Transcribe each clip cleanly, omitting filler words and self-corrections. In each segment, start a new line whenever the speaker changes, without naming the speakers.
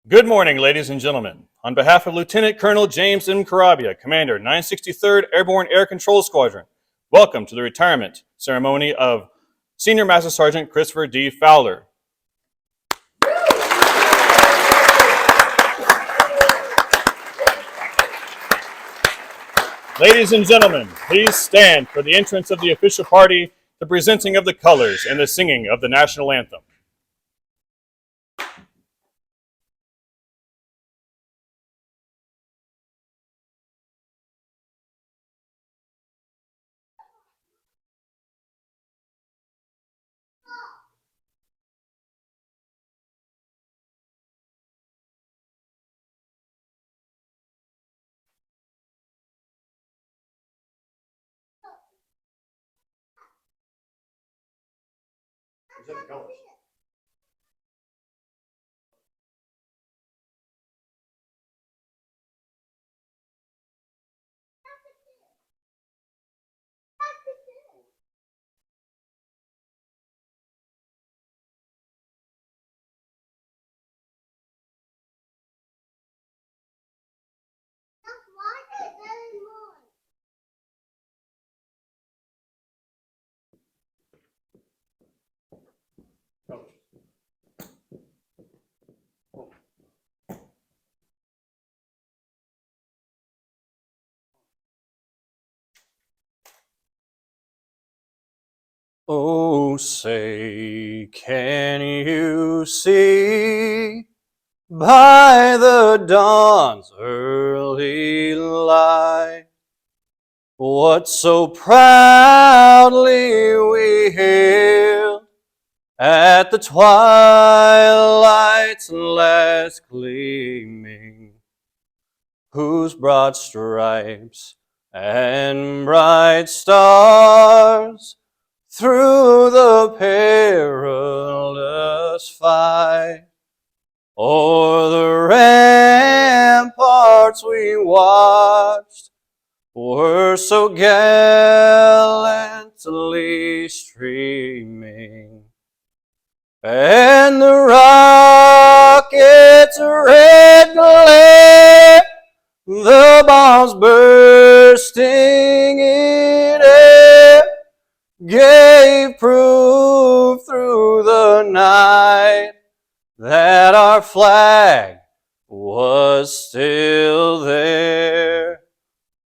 Good morning, ladies and gentlemen. On behalf of Lieutenant Colonel James M. Carrabbia, Commander, 963rd Airborne Air Control Squadron, welcome to the retirement ceremony of Senior Master Sergeant Christopher D. Fowler. Ladies and gentlemen, please stand for the entrance of the official party, the presenting of the colors, and the singing of the national anthem. Oh, say, can you see by the dawn's early light what so proudly we hailed at the twilight's last gleaming, whose broad stripes and bright stars through the perilous fight o'er the ramparts we watched were so gallantly streaming, and the rocket's red glare, the bombs bursting in air, gave proof through the night that our flag was still there.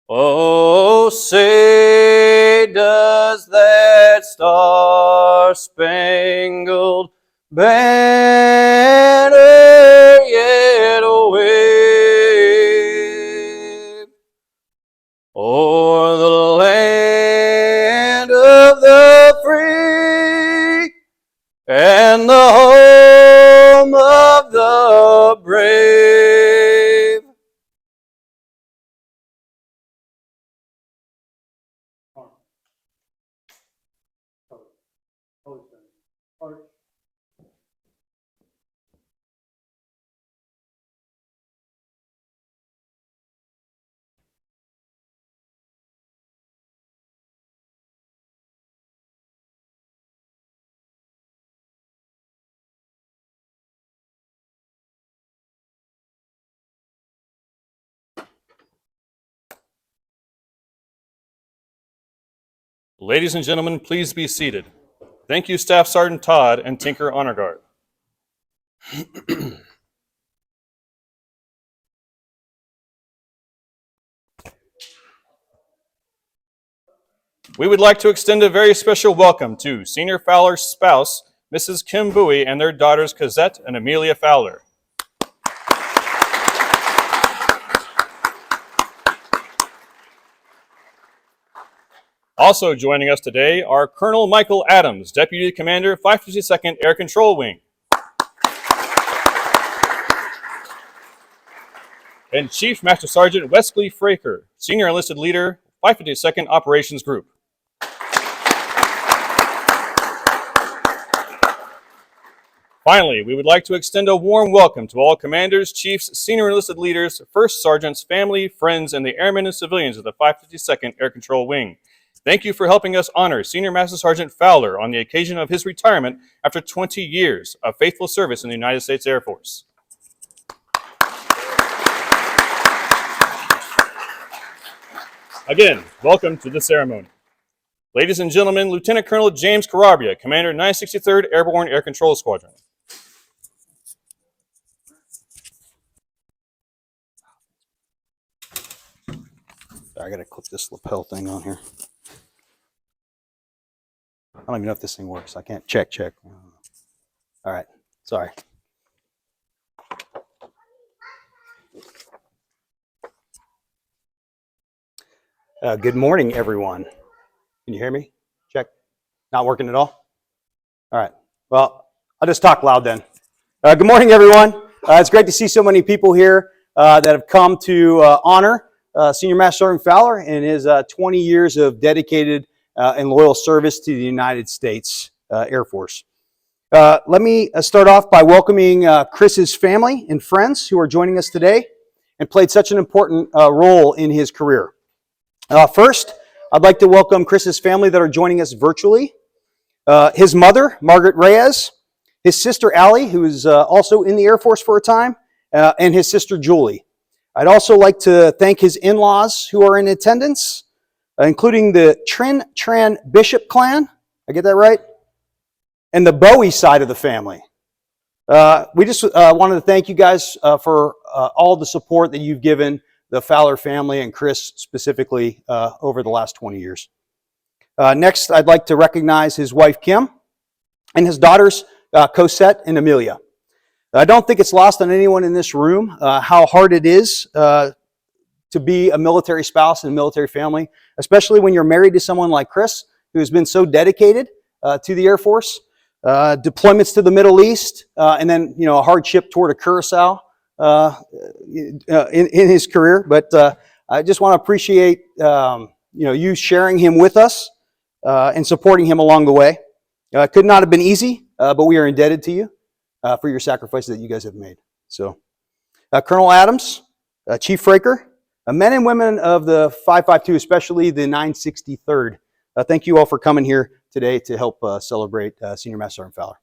Oh, say, does that star-spangled banner yet wave o'er the land of the free and the home of the brave? Ladies and gentlemen, please be seated. Thank you, Staff Sergeant Todd and Tinker Honor Guard. We would like to extend a very special welcome to Senior Fowler's spouse, Mrs. Kim Bowie, and their daughters, Cosette and Emilia Fowler. Also joining us today are Colonel Michael Adams, Deputy Commander, 552nd Air Control Wing, and Chief Master Sergeant Wesley Fraker, Senior Enlisted Leader, 552nd Operations Group. Finally, we would like to extend a warm welcome to all commanders, chiefs, senior enlisted leaders, first sergeants, family, friends, and the airmen and civilians of the 552nd Air Control Wing. Thank you for helping us honor Senior Master Sergeant Fowler on the occasion of his retirement after 20 years of faithful service in the United States Air Force. Again, welcome to the ceremony. Ladies and gentlemen, Lieutenant Colonel James Carrabbia, Commander 963rd Airborne Air Control Squadron.
I gotta clip this lapel thing on here. I don't even know if this thing works. I can't check. All right, sorry. Good morning, everyone. Can you hear me? Check. Not working at all? All right. Well, I'll just talk loud then. Good morning, everyone. It's great to see so many people here that have come to honor Senior Master Sergeant Fowler and his 20 years of dedicated and loyal service to the United States Air Force. Let me start off by welcoming Chris's family and friends who are joining us today and played such an important role in his career. First, I'd like to welcome Chris's family that are joining us virtually. His mother, Margaret Reyes, his sister, Allie, who is also in the Air Force for a time, and his sister, Julie. I'd also like to thank his in-laws who are in attendance, including the Tran Bishop clan. I get that right? And the Bowie side of the family. We just wanted to thank you guys for all the support that you've given the Fowler family and Chris specifically over the last 20 years. Next, I'd like to recognize his wife, Kim, and his daughters, Cosette and Emilia. I don't think it's lost on anyone in this room how hard it is to be a military spouse and a military family, especially when you're married to someone like Chris, who has been so dedicated to the Air Force. Deployments to the Middle East, and then a hardship toward a Curacao in his career. But I just want to appreciate you sharing him with us and supporting him along the way. It could not have been easy, but we are indebted to you for your sacrifices that you guys have made. So, Colonel Adams, Chief Fraker, men and women of the 552, especially the 963rd, thank you all for coming here today to help celebrate Senior Master Sergeant Fowler.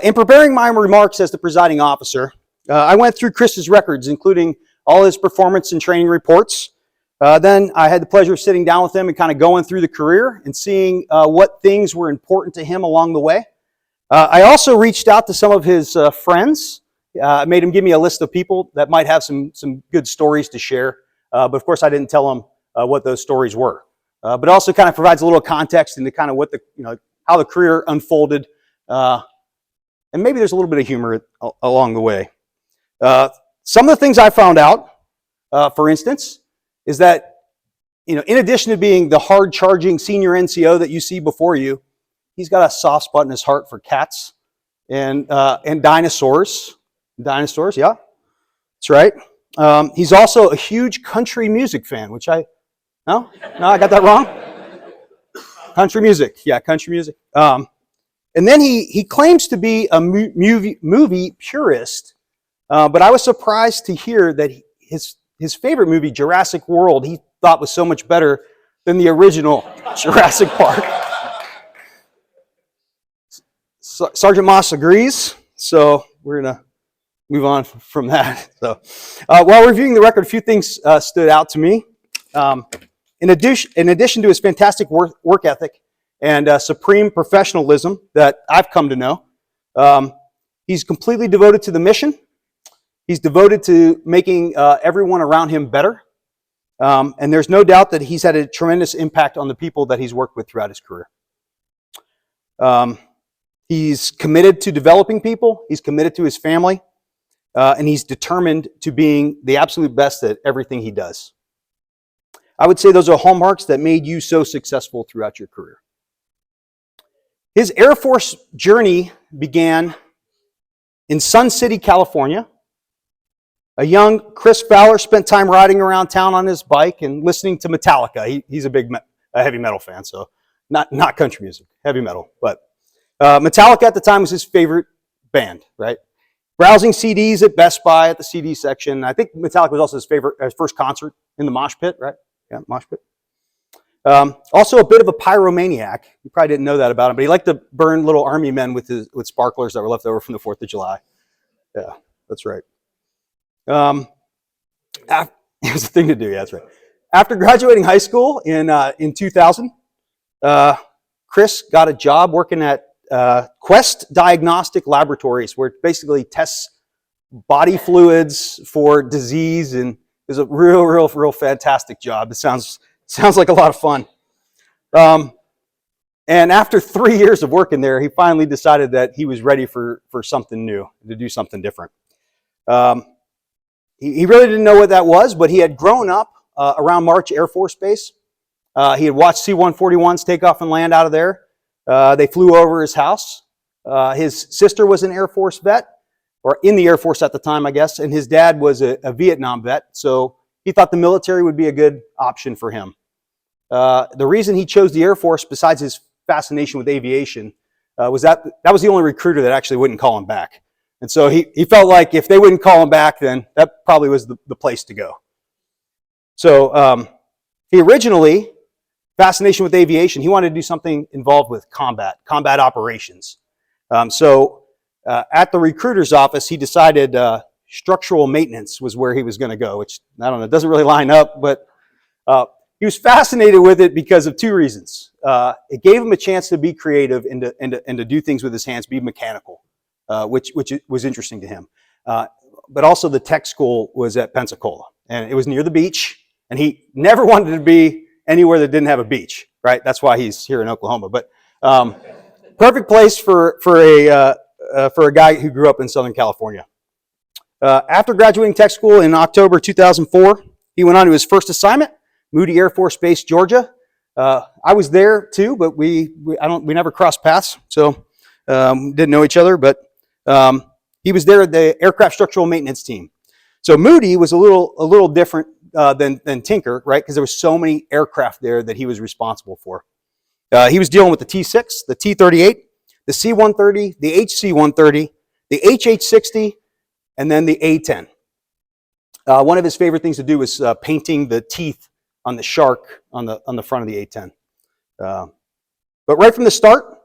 In preparing my remarks as the presiding officer, I went through Chris's records, including all his performance and training reports. Then I had the pleasure of sitting down with him and kind of going through the career and seeing what things were important to him along the way. I also reached out to some of his friends. I made him give me a list of people that might have some good stories to share. But of course, I didn't tell him what those stories were. But it also kind of provides a little context into kind of what how the career unfolded, and maybe there's a little bit of humor along the way. Some of the things I found out, for instance, is that in addition to being the hard-charging senior NCO that you see before you, he's got a soft spot in his heart for cats and dinosaurs. Dinosaurs, yeah, that's right. He's also a huge country music fan, which No, I got that wrong? Country music. Yeah, country music. And then he claims to be a movie purist, but I was surprised to hear that his favorite movie, Jurassic World, he thought was so much better than the original Jurassic Park. Sergeant Moss agrees, so we're going to move on from that. So, while reviewing the record, a few things stood out to me. In addition to his fantastic work ethic and supreme professionalism that I've come to know, he's completely devoted to the mission. He's devoted to making everyone around him better. And there's no doubt that he's had a tremendous impact on the people that he's worked with throughout his career. He's committed to developing people. He's committed to his family. And he's determined to being the absolute best at everything he does. I would say those are hallmarks that made you so successful throughout your career. His Air Force journey began in Sun City, California. A young Chris Fowler spent time riding around town on his bike and listening to Metallica. He's a big heavy metal fan, so not country music, heavy metal. But Metallica at the time was his favorite band, right? Browsing CDs at Best Buy at the CD section. I think Metallica was also his first concert in the mosh pit, right? Yeah, mosh pit. Also a bit of a pyromaniac. You probably didn't know that about him, but he liked to burn little army men with sparklers that were left over from the 4th of July. Yeah, that's right. It was a thing to do, yeah, that's right. After graduating high school in 2000, Chris got a job working at Quest Diagnostic Laboratories, where it basically tests body fluids for disease, and it was a real fantastic job. It sounds like a lot of fun. And after 3 years of working there, he finally decided that he was ready for something new, to do something different. He really didn't know what that was, but he had grown up around March Air Force Base. He had watched C-141s take off and land out of there. They flew over his house. His sister was an Air Force vet, or in the Air Force at the time, I guess, and his dad was a Vietnam vet, so he thought the military would be a good option for him. The reason he chose the Air Force, besides his fascination with aviation, was that was the only recruiter that actually wouldn't call him back. And so he felt like if they wouldn't call him back, then that probably was the place to go. So he originally, fascination with aviation, he wanted to do something involved with combat operations. So at the recruiter's office, he decided structural maintenance was where he was going to go, which, I don't know, doesn't really line up, but he was fascinated with it because of two reasons. It gave him a chance to be creative and to do things with his hands, be mechanical, which was interesting to him. But also the tech school was at Pensacola, and it was near the beach, and he never wanted to be anywhere that didn't have a beach, right? That's why he's here in Oklahoma. But perfect place for a guy who grew up in Southern California. After graduating tech school in October 2004, he went on to his first assignment, Moody Air Force Base, Georgia. I was there too, but we never crossed paths, so didn't know each other. But he was there at the aircraft structural maintenance team. So Moody was a little different than Tinker, right? Because there were so many aircraft there that he was responsible for. He was dealing with the T-6, the T-38, the C-130, the HC-130, the HH-60, and then the A-10. One of his favorite things to do was painting the teeth on the shark on the front of the A-10. But right from the start,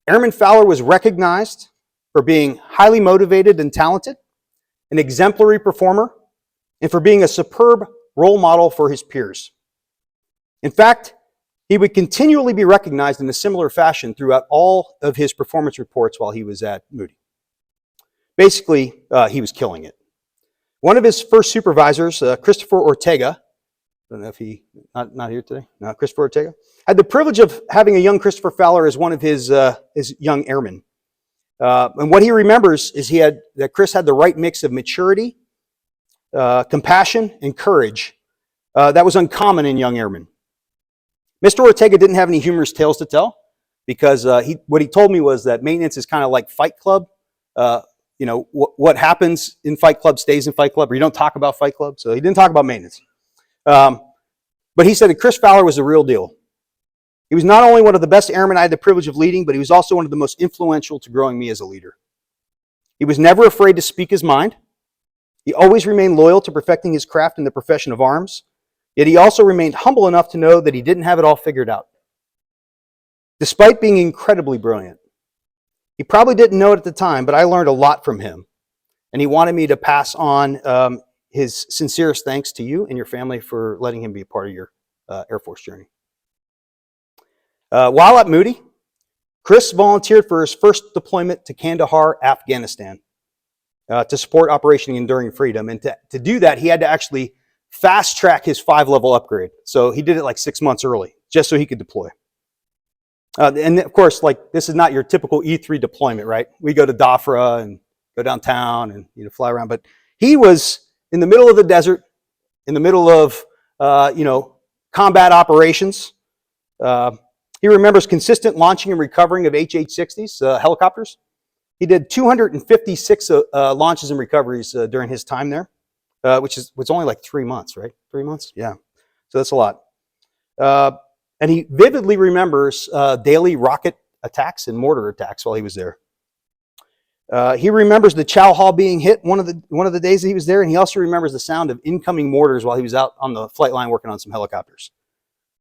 Airman Fowler was recognized for being highly motivated and talented, an exemplary performer, and for being a superb role model for his peers. In fact, he would continually be recognized in a similar fashion throughout all of his performance reports while he was at Moody. Basically, he was killing it. One of his first supervisors, Christopher Ortega, I don't know if he, not here today, no, Christopher Ortega, had the privilege of having a young Christopher Fowler as one of his young airmen. And what he remembers is that Chris had the right mix of maturity, compassion, and courage that was uncommon in young airmen. Mr. Ortega didn't have any humorous tales to tell because what he told me was that maintenance is kind of like Fight Club. What happens in Fight Club stays in Fight Club, or you don't talk about Fight Club. So he didn't talk about maintenance. But he said that Chris Fowler was the real deal. He was not only one of the best airmen I had the privilege of leading, but he was also one of the most influential to growing me as a leader. He was never afraid to speak his mind. He always remained loyal to perfecting his craft in the profession of arms, yet he also remained humble enough to know that he didn't have it all figured out. Despite being incredibly brilliant, he probably didn't know it at the time, but I learned a lot from him, and he wanted me to pass on his sincerest thanks to you and your family for letting him be a part of your Air Force journey. While at Moody, Chris volunteered for his first deployment to Kandahar, Afghanistan, to support Operation Enduring Freedom. And to do that, he had to actually fast track his 5-level upgrade. So he did it like 6 months early, just so he could deploy. And of course, like, this is not your typical E3 deployment, right? We go to Dhafra and go downtown and fly around. But he was in the middle of the desert, in the middle of combat operations. He remembers consistent launching and recovering of HH-60s, helicopters. He did 256 launches and recoveries during his time there, which was only like 3 months, right? 3 months? Yeah. So that's a lot. And he vividly remembers daily rocket attacks and mortar attacks while he was there. He remembers the Chow Hall being hit one of the days that he was there, and he also remembers the sound of incoming mortars while he was out on the flight line working on some helicopters.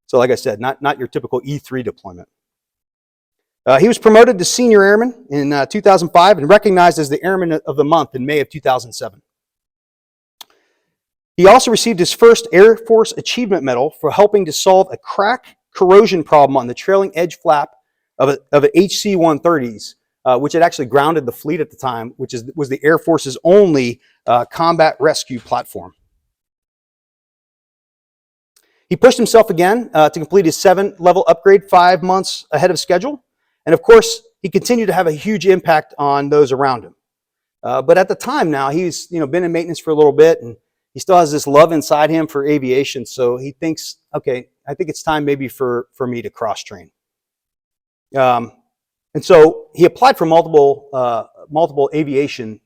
So like I said, not your typical E3 deployment. He was promoted to senior airman in 2005 and recognized as the Airman of the Month in May of 2007. He also received his first Air Force Achievement Medal for helping to solve a crack corrosion problem on the trailing edge flap of an HC-130s, which had actually grounded the fleet at the time, which was the Air Force's only combat rescue platform. He pushed himself again to complete his 7-level upgrade 5 months ahead of schedule. And of course, he continued to have a huge impact on those around him. But at the time now, he's been in maintenance for a little bit, and he still has this love inside him for aviation. So he thinks, okay, I think it's time maybe for me to cross-train. And so he applied for multiple aviation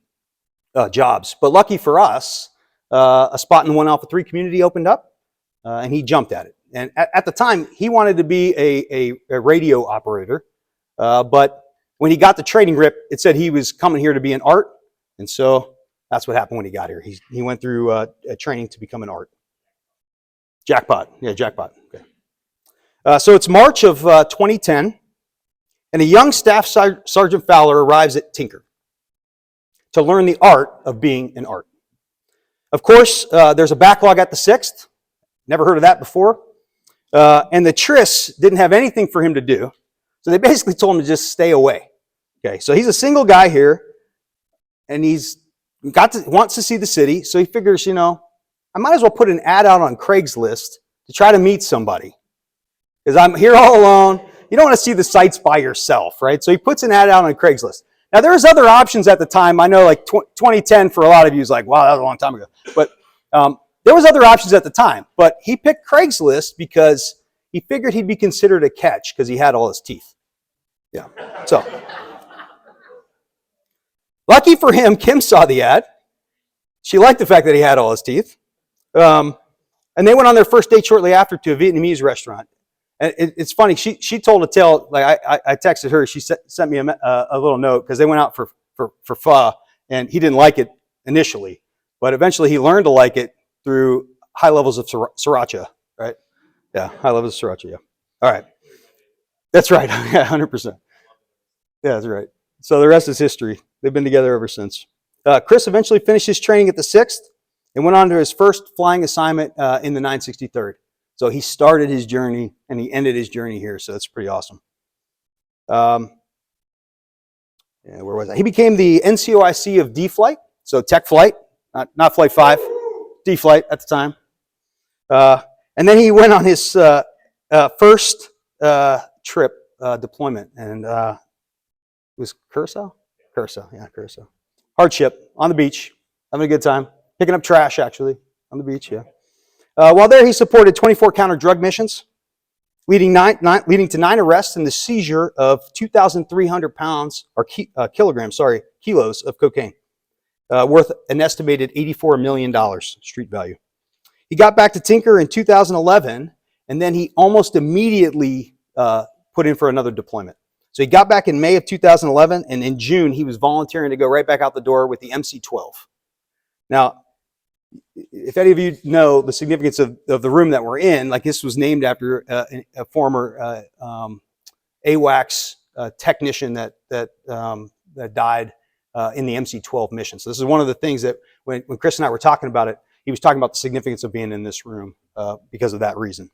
jobs. But lucky for us, a spot in the 1 Alpha 3 community opened up, and he jumped at it. And at the time, he wanted to be a radio operator. But when he got the training grip, it said he was coming here to be an art. And so that's what happened when he got here. He went through a training to become an art. Jackpot. Yeah, jackpot. Okay. So it's March of 2010, and a young Staff Sergeant Fowler arrives at Tinker to learn the art of being an art. Of course, there's a backlog at the 6th. Never heard of that before. And the TRIS didn't have anything for him to do. So they basically told him to just stay away. Okay, so he's a single guy here, and wants to see the city. So he figures, I might as well put an ad out on Craigslist to try to meet somebody. Because I'm here all alone. You don't want to see the sights by yourself, right? So he puts an ad out on Craigslist. Now, there's other options at the time. I know, like 2010 for a lot of you is like, wow, that was a long time ago. But there was other options at the time. But he picked Craigslist because he figured he'd be considered a catch because he had all his teeth. Yeah. So, lucky for him, Kim saw the ad. She liked the fact that he had all his teeth. And they went on their first date shortly after to a Vietnamese restaurant. And it's funny, she told a tale, like I texted her, she sent me a little note because they went out for pho, and he didn't like it initially. But eventually he learned to like it through high levels of sriracha, right? Yeah, high levels of sriracha, yeah. All right. That's right, yeah, 100%. Yeah, that's right. So the rest is history. They've been together ever since. Chris eventually finished his training at the 6th and went on to his first flying assignment in the 963rd. So he started his journey and he ended his journey here. So that's pretty awesome. Yeah, where was I? He became the NCOIC of D Flight, so Tech Flight, not Flight 5, D Flight at the time. And then he went on his first trip deployment, and it was Curacao? Curacao, yeah, Curacao. Hardship, on the beach, having a good time, picking up trash, actually, on the beach, yeah. While there, he supported 24 counter-drug missions, leading to 9 arrests and the seizure of 2,300 pounds, or kilos of cocaine, worth an estimated $84 million street value. He got back to Tinker in 2011, and then he almost immediately put in for another deployment. So he got back in May of 2011, and in June, he was volunteering to go right back out the door with the MC-12. Now, if any of you know the significance of the room that we're in, like this was named after a former AWACS technician that died in the MC-12 mission. So this is one of the things that when Chris and I were talking about it, he was talking about the significance of being in this room because of that reason.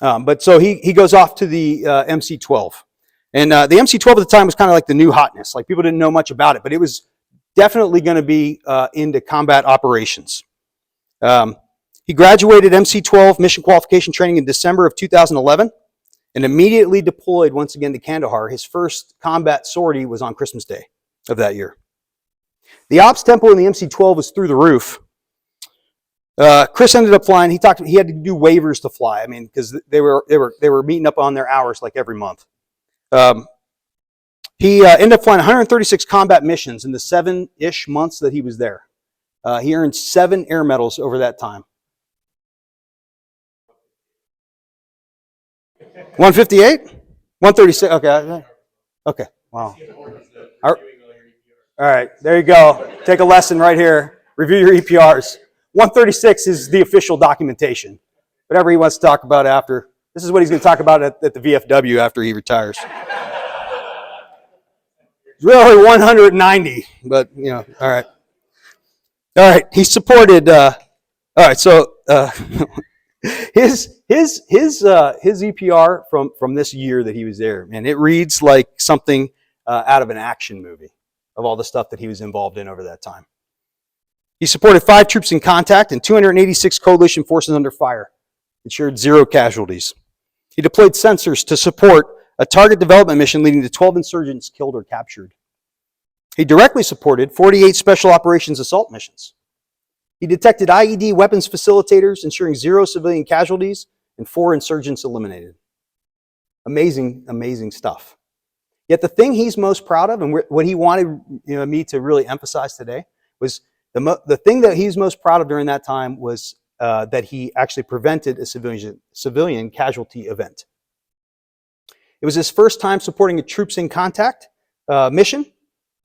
But so he goes off to the MC-12. And the MC-12 at the time was kind of like the new hotness. Like people didn't know much about it, but it was definitely going to be into combat operations. He graduated MC-12 mission qualification training in December of 2011 and immediately deployed once again to Kandahar. His first combat sortie was on Christmas Day of that year. The ops tempo in the MC-12 was through the roof. Chris ended up flying. He had to do waivers to fly. I mean, because they were meeting up on their hours like every month. He ended up flying 136 combat missions in the 7-ish months that he was there. He earned 7 air medals over that time. 158? 136? Okay. Okay. Wow. All right. There you go. Take a lesson right here. Review your EPRs. 136 is the official documentation. Whatever he wants to talk about after. This is what he's going to talk about at the VFW after he retires. Really 190, but all right. All right. He supported All right, so his EPR from this year that he was there, man, it reads like something out of an action movie of all the stuff that he was involved in over that time. He supported 5 troops in contact and 286 coalition forces under fire, ensured 0 casualties. He deployed sensors to support a target development mission leading to 12 insurgents killed or captured. He directly supported 48 special operations assault missions. He detected IED weapons facilitators, ensuring 0 civilian casualties and 4 insurgents eliminated. Amazing, amazing stuff. Yet the thing he's most proud of, and what he wanted me to really emphasize today, was the thing that he's most proud of during that time was that he actually prevented a civilian casualty event. It was his first time supporting a troops in contact mission,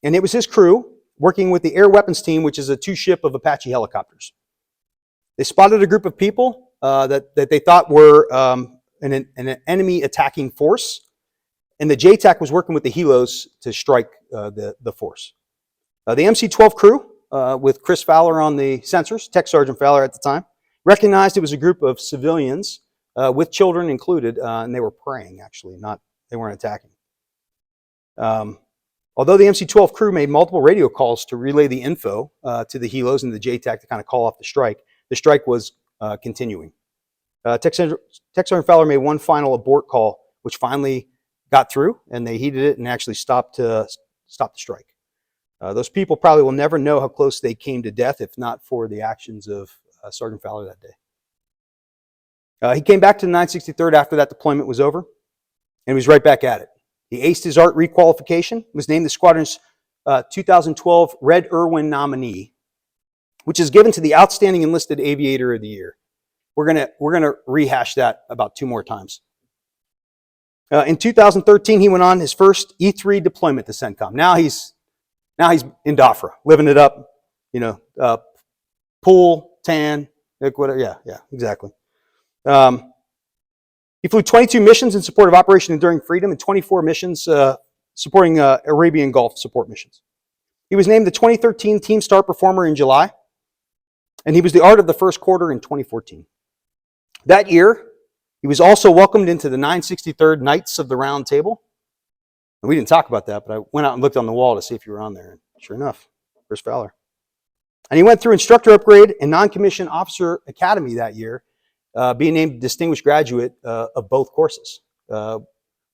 and it was his crew working with the air weapons team, which is a 2-ship of Apache helicopters. They spotted a group of people that they thought were an enemy attacking force, and the JTAC was working with the helos to strike the force. The MC-12 crew, with Chris Fowler on the sensors, Tech Sergeant Fowler at the time, recognized it was a group of civilians, with children included, and they were praying, actually, they weren't attacking. Although the MC-12 crew made multiple radio calls to relay the info to the helos and the JTAC to kind of call off the strike was continuing. Tech Sergeant Fowler made one final abort call, which finally got through, and they heeded it and actually stopped the strike. Those people probably will never know how close they came to death if not for the actions of Sergeant Fowler that day. He came back to the 963rd after that deployment was over, and he was right back at it. He aced his ART requalification, was named the squadron's 2012 Red Irwin nominee, which is given to the Outstanding Enlisted Aviator of the Year. We're gonna rehash that about 2 more times. In 2013, he went on his first E3 deployment to CENTCOM. Now he's in DAFRA, living it up. Pool, tan, whatever. Yeah, exactly. He flew 22 missions in support of Operation Enduring Freedom and 24 missions supporting Arabian Gulf support missions. He was named the 2013 Team Star Performer in July, and he was the Art of the First Quarter in 2014. That year, he was also welcomed into the 963rd Knights of the Round Table. And we didn't talk about that, but I went out and looked on the wall to see if you were on there. And sure enough, Chris Fowler. And he went through instructor upgrade and non-commissioned officer academy that year, being named distinguished graduate of both courses,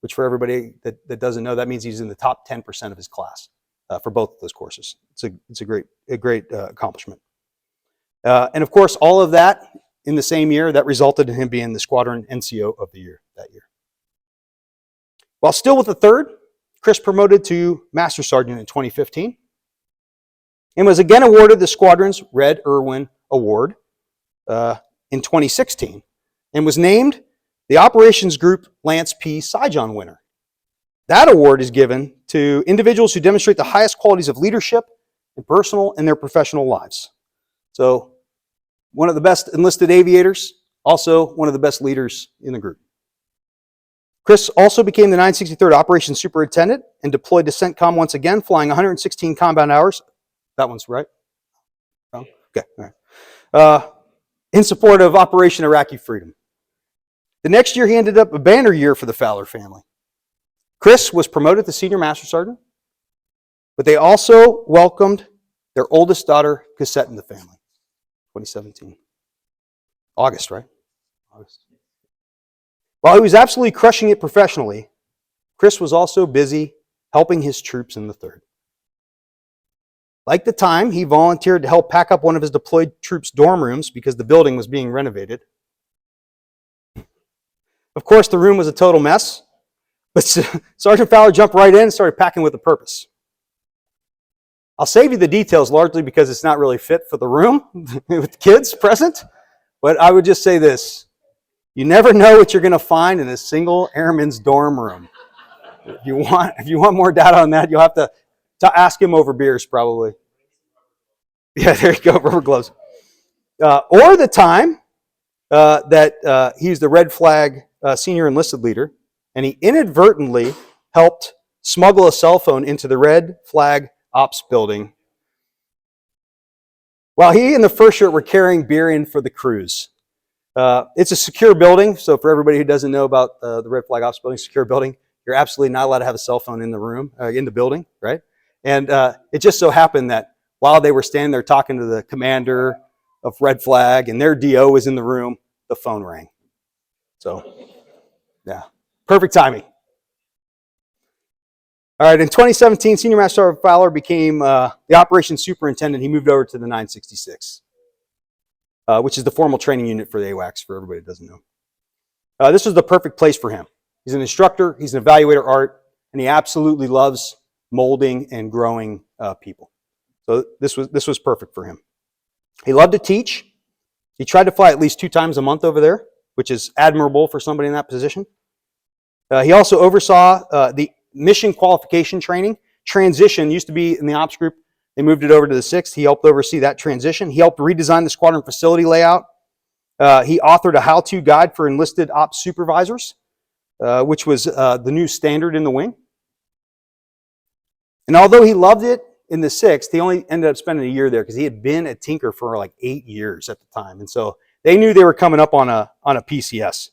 which for everybody that doesn't know, that means he's in the top 10% of his class for both of those courses. It's a great accomplishment. And of course, all of that in the same year, that resulted in him being the Squadron NCO of the year that year. While still with the 3rd, Chris promoted to Master Sergeant in 2015 and was again awarded the squadron's Red Irwin Award in 2016 and was named the Operations Group Lance P. Saigon winner. That award is given to individuals who demonstrate the highest qualities of leadership in personal and their professional lives. So, one of the best enlisted aviators, also one of the best leaders in the group. Chris also became the 963rd Operations Superintendent and deployed to CENTCOM once again, flying 116 combat hours. That one's right? Oh, okay, all right. In support of Operation Iraqi Freedom. The next year, he ended up a banner year for the Fowler family. Chris was promoted to Senior Master Sergeant, but they also welcomed their oldest daughter, Cosette, in the family. 2017. August, right? August. While he was absolutely crushing it professionally, Chris was also busy helping his troops in the 3rd. Like the time he volunteered to help pack up one of his deployed troops' dorm rooms because the building was being renovated. Of course, the room was a total mess, but Sergeant Fowler jumped right in and started packing with a purpose. I'll save you the details largely because it's not really fit for the room with kids present, but I would just say this. You never know what you're going to find in a single airman's dorm room. If you want more data on that, you'll have to ask him over beers probably. Yeah, there you go, rubber gloves. Or the time that he's the Red Flag Senior Enlisted Leader, and he inadvertently helped smuggle a cell phone into the Red Flag Ops building. While he and the first shirt were carrying beer in for the crews. It's a secure building, so for everybody who doesn't know about the Red Flag Office Building, secure building, you're absolutely not allowed to have a cell phone in the room, in the building, right? And it just so happened that while they were standing there talking to the commander of Red Flag and their DO was in the room, the phone rang. So, yeah, perfect timing. All right, in 2017, Senior Master Sergeant Fowler became the operations superintendent. He moved over to the 966, which is the formal training unit for the AWACS, for everybody that doesn't know. This was the perfect place for him. He's an instructor, he's an evaluator art, and he absolutely loves molding and growing people. So this was perfect for him. He loved to teach. He tried to fly at least 2 times a month over there, which is admirable for somebody in that position. He also oversaw the mission qualification training. Transition used to be in the ops group. They moved it over to the 6th. He helped oversee that transition. He helped redesign the squadron facility layout. He authored a how-to guide for enlisted ops supervisors, which was the new standard in the wing. And although he loved it in the 6th, he only ended up spending a year there because he had been at Tinker for like 8 years at the time. And so they knew they were coming up on a PCS.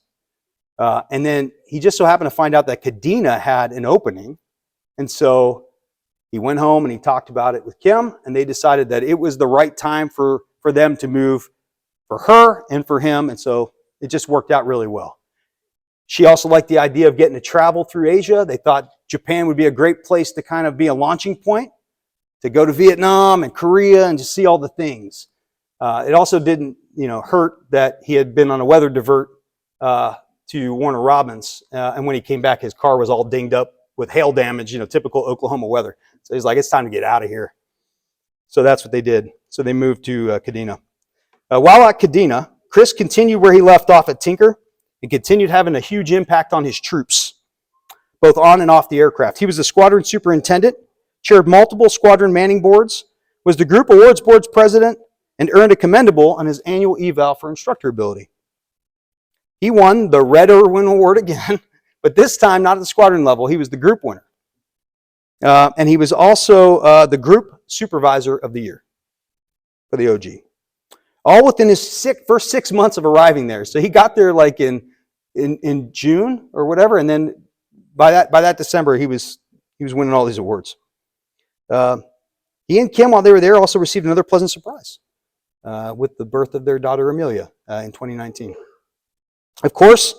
And then he just so happened to find out that Kadena had an opening. And so he went home and he talked about it with Kim, and they decided that it was the right time for them to move for her and for him. And so it just worked out really well. She also liked the idea of getting to travel through Asia. They thought Japan would be a great place to kind of be a launching point, to go to Vietnam and Korea and to see all the things. It also didn't, hurt that he had been on a weather divert to Warner Robins, and when he came back, his car was all dinged up with hail damage, typical Oklahoma weather. So he's like, it's time to get out of here. So that's what they did. So they moved to Kadena. While at Kadena, Chris continued where he left off at Tinker and continued having a huge impact on his troops, both on and off the aircraft. He was the squadron superintendent, chaired multiple squadron manning boards, was the group awards board's president, and earned a commendable on his annual eval for instructor ability. He won the Red Irwin Award again, but this time not at the squadron level. He was the group winner. And he was also the group supervisor of the year for the OG. All within his first 6 months of arriving there. So he got there like in June or whatever, and then by that December he was winning all these awards. He and Kim, while they were there, also received another pleasant surprise with the birth of their daughter Emilia in 2019. Of course,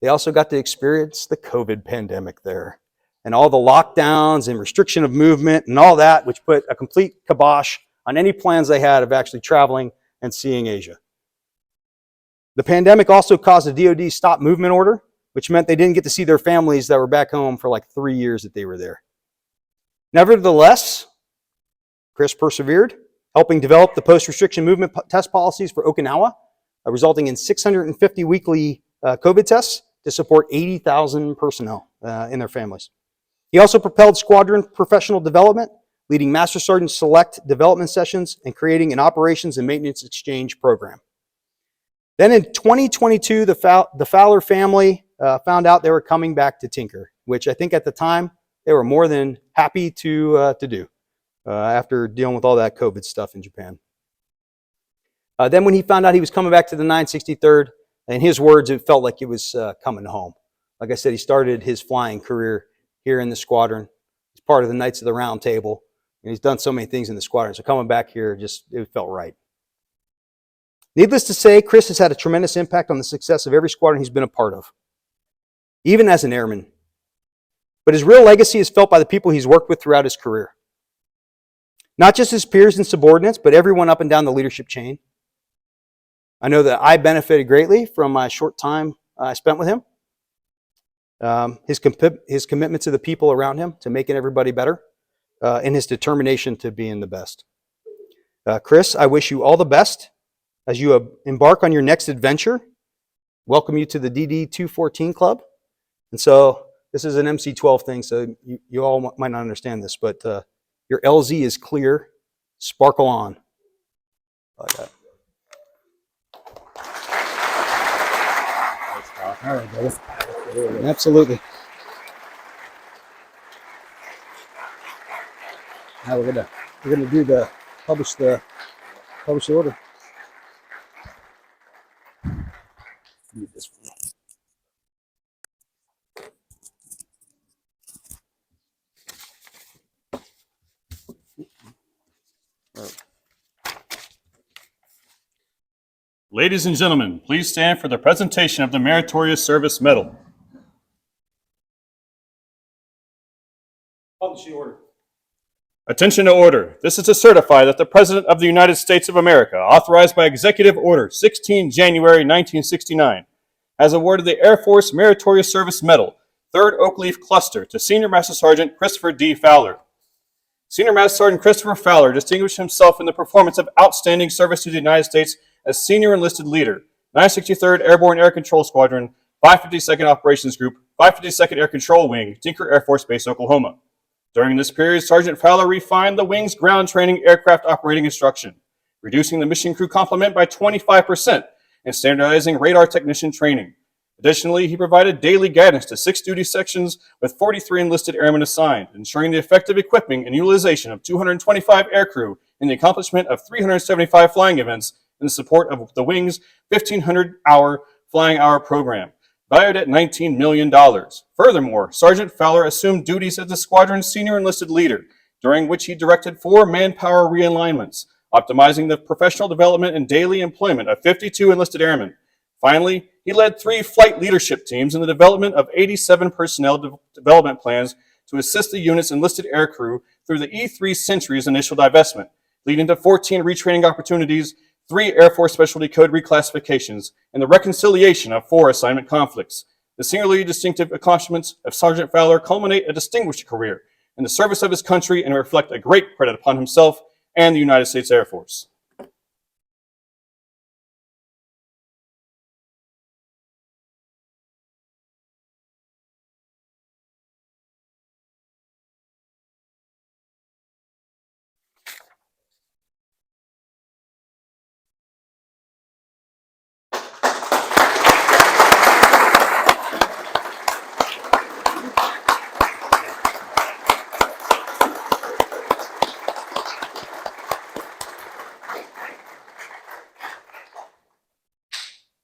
they also got to experience the COVID pandemic there and all the lockdowns and restriction of movement and all that, which put a complete kibosh on any plans they had of actually traveling and seeing Asia. The pandemic also caused a DoD stop movement order, which meant they didn't get to see their families that were back home for like 3 years that they were there. Nevertheless, Chris persevered, helping develop the post-restriction movement test policies for Okinawa, resulting in 650 weekly COVID tests to support 80,000 personnel and their families. He also propelled squadron professional development, leading Master Sergeant Select development sessions and creating an operations and maintenance exchange program. Then in 2022, the Fowler family found out they were coming back to Tinker, which I think at the time they were more than happy to do after dealing with all that COVID stuff in Japan. Then when he found out he was coming back to the 963rd, in his words, it felt like it was coming home. Like I said, he started his flying career here in the squadron. He's part of the Knights of the Round Table, and he's done so many things in the squadron. So coming back here, it felt right. Needless to say, Chris has had a tremendous impact on the success of every squadron he's been a part of, even as an airman. But his real legacy is felt by the people he's worked with throughout his career. Not just his peers and subordinates, but everyone up and down the leadership chain. I know that I benefited greatly from my short time I spent with him. His commitment to the people around him, to making everybody better, and his determination to being the best. Chris, I wish you all the best as you embark on your next adventure. Welcome you to the DD 214 Club. And so this is an MC12 thing, so you all might not understand this, but your LZ is clear. Sparkle on. Like that.
All right, brother.
Absolutely.
Now we're gonna publish the
Publish the order. Need this one.
Ladies and gentlemen, please stand for the presentation of the Meritorious Service Medal.
Publish the order.
Attention to order. This is to certify that the President of the United States of America, authorized by Executive Order 16 January 1969, has awarded the Air Force Meritorious Service Medal, 3rd Oak Leaf Cluster, to Senior Master Sergeant Christopher D. Fowler. Senior Master Sergeant Christopher Fowler distinguished himself in the performance of outstanding service to the United States as Senior Enlisted Leader, 963rd Airborne Air Control Squadron, 552nd Operations Group, 552nd Air Control Wing, Tinker Air Force Base, Oklahoma. During this period, Sergeant Fowler refined the Wing's ground training aircraft operating instruction, reducing the mission crew complement by 25% and standardizing radar technician training. Additionally, he provided daily guidance to 6 duty sections with 43 enlisted airmen assigned, ensuring the effective equipping and utilization of 225 aircrew in the accomplishment of 375 flying events in support of the Wing's 1,500-hour flying hour program, valued at $19 million. Furthermore, Sergeant Fowler assumed duties as the squadron's senior enlisted leader, during which he directed 4 manpower realignments, optimizing the professional development and daily employment of 52 enlisted airmen. Finally, he led 3 flight leadership teams in the development of 87 personnel development plans to assist the unit's enlisted aircrew through the E-3 Century's initial divestment, leading to 14 retraining opportunities, 3 Air Force Specialty Code reclassifications, and the reconciliation of 4 assignment conflicts. The singularly distinctive accomplishments of Sergeant Fowler culminate a distinguished career in the service of his country and reflect a great credit upon himself and the United States Air Force.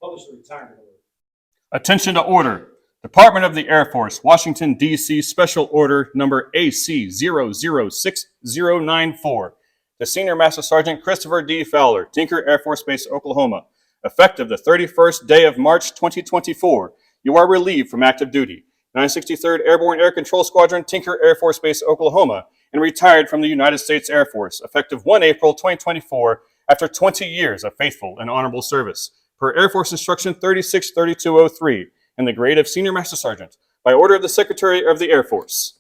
Publish the retirement order.
Attention to order. Department of the Air Force, Washington, D.C. Special Order Number AC-006094 to Senior Master Sergeant Christopher D. Fowler, Tinker Air Force Base, Oklahoma. Effective the 31st day of March 2024, you are relieved from active duty, 963rd Airborne Air Control Squadron, Tinker Air Force Base, Oklahoma, and retired from the United States Air Force, effective 1 April 2024, after 20 years of faithful and honorable service, per Air Force Instruction 363203, in the grade of Senior Master Sergeant, by order of the Secretary of the Air Force.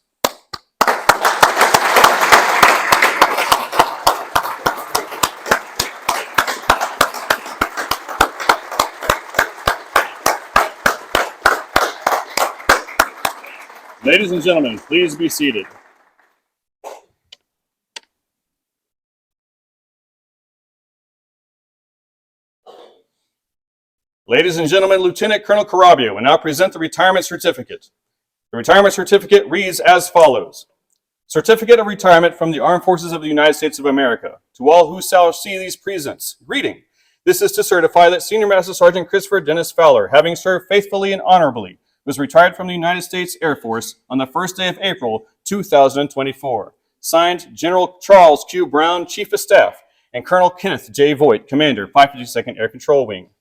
Ladies and gentlemen, please be seated. Ladies and gentlemen, Lieutenant Colonel Carrabbia will now present the retirement certificate. The retirement certificate reads as follows. Certificate of Retirement from the Armed Forces of the United States of America. To all who shall see these presents, greeting. This is to certify that Senior Master Sergeant Christopher Dennis Fowler, having served faithfully and honorably, was retired from the United States Air Force on the 1st day of April, 2024. Signed, General Charles Q. Brown, Chief of Staff, and Colonel Kenneth J. Voigt, Commander, 552nd Air Control Wing.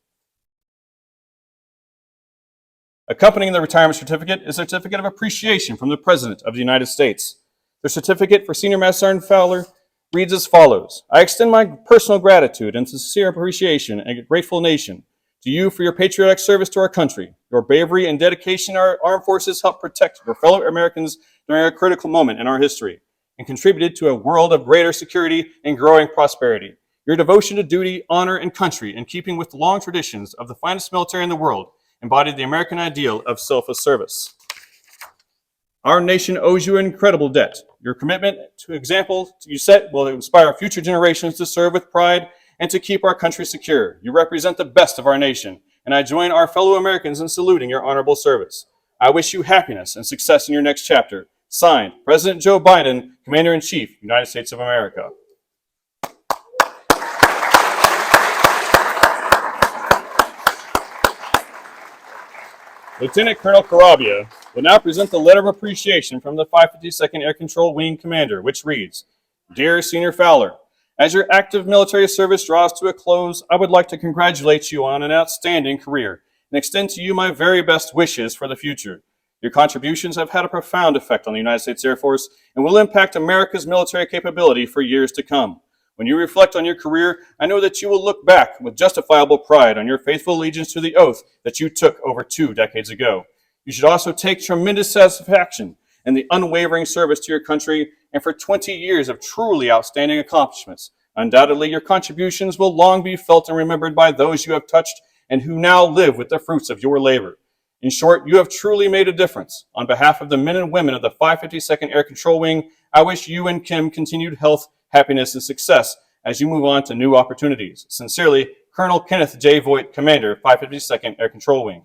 Accompanying the retirement certificate is a certificate of appreciation from the President of the United States. The certificate for Senior Master Sergeant Fowler reads as follows. I extend my personal gratitude and sincere appreciation and a grateful nation to you for your patriotic service to our country. Your bravery and dedication to our armed forces helped protect your fellow Americans during a critical moment in our history and contributed to a world of greater security and growing prosperity. Your devotion to duty, honor, and country, in keeping with the long traditions of the finest military in the world, embodied the American ideal of selfless service. Our nation owes you an incredible debt. Your commitment to example you set will inspire future generations to serve with pride and to keep our country secure. You represent the best of our nation, and I join our fellow Americans in saluting your honorable service. I wish you happiness and success in your next chapter. Signed, President Joe Biden, Commander-in-Chief, United States of America. Lieutenant Colonel Carrabbia will now present the letter of appreciation from the 552nd Air Control Wing Commander, which reads, Dear Senior Fowler, as your active military service draws to a close, I would like to congratulate you on an outstanding career and extend to you my very best wishes for the future. Your contributions have had a profound effect on the United States Air Force and will impact America's military capability for years to come. When you reflect on your career, I know that you will look back with justifiable pride on your faithful allegiance to the oath that you took over 2 decades ago. You should also take tremendous satisfaction in the unwavering service to your country and for 20 years of truly outstanding accomplishments. Undoubtedly, your contributions will long be felt and remembered by those you have touched and who now live with the fruits of your labor. In short, you have truly made a difference. On behalf of the men and women of the 552nd Air Control Wing, I wish you and Kim continued health, happiness, and success as you move on to new opportunities. Sincerely, Colonel Kenneth J. Voigt, Commander, 552nd Air Control Wing.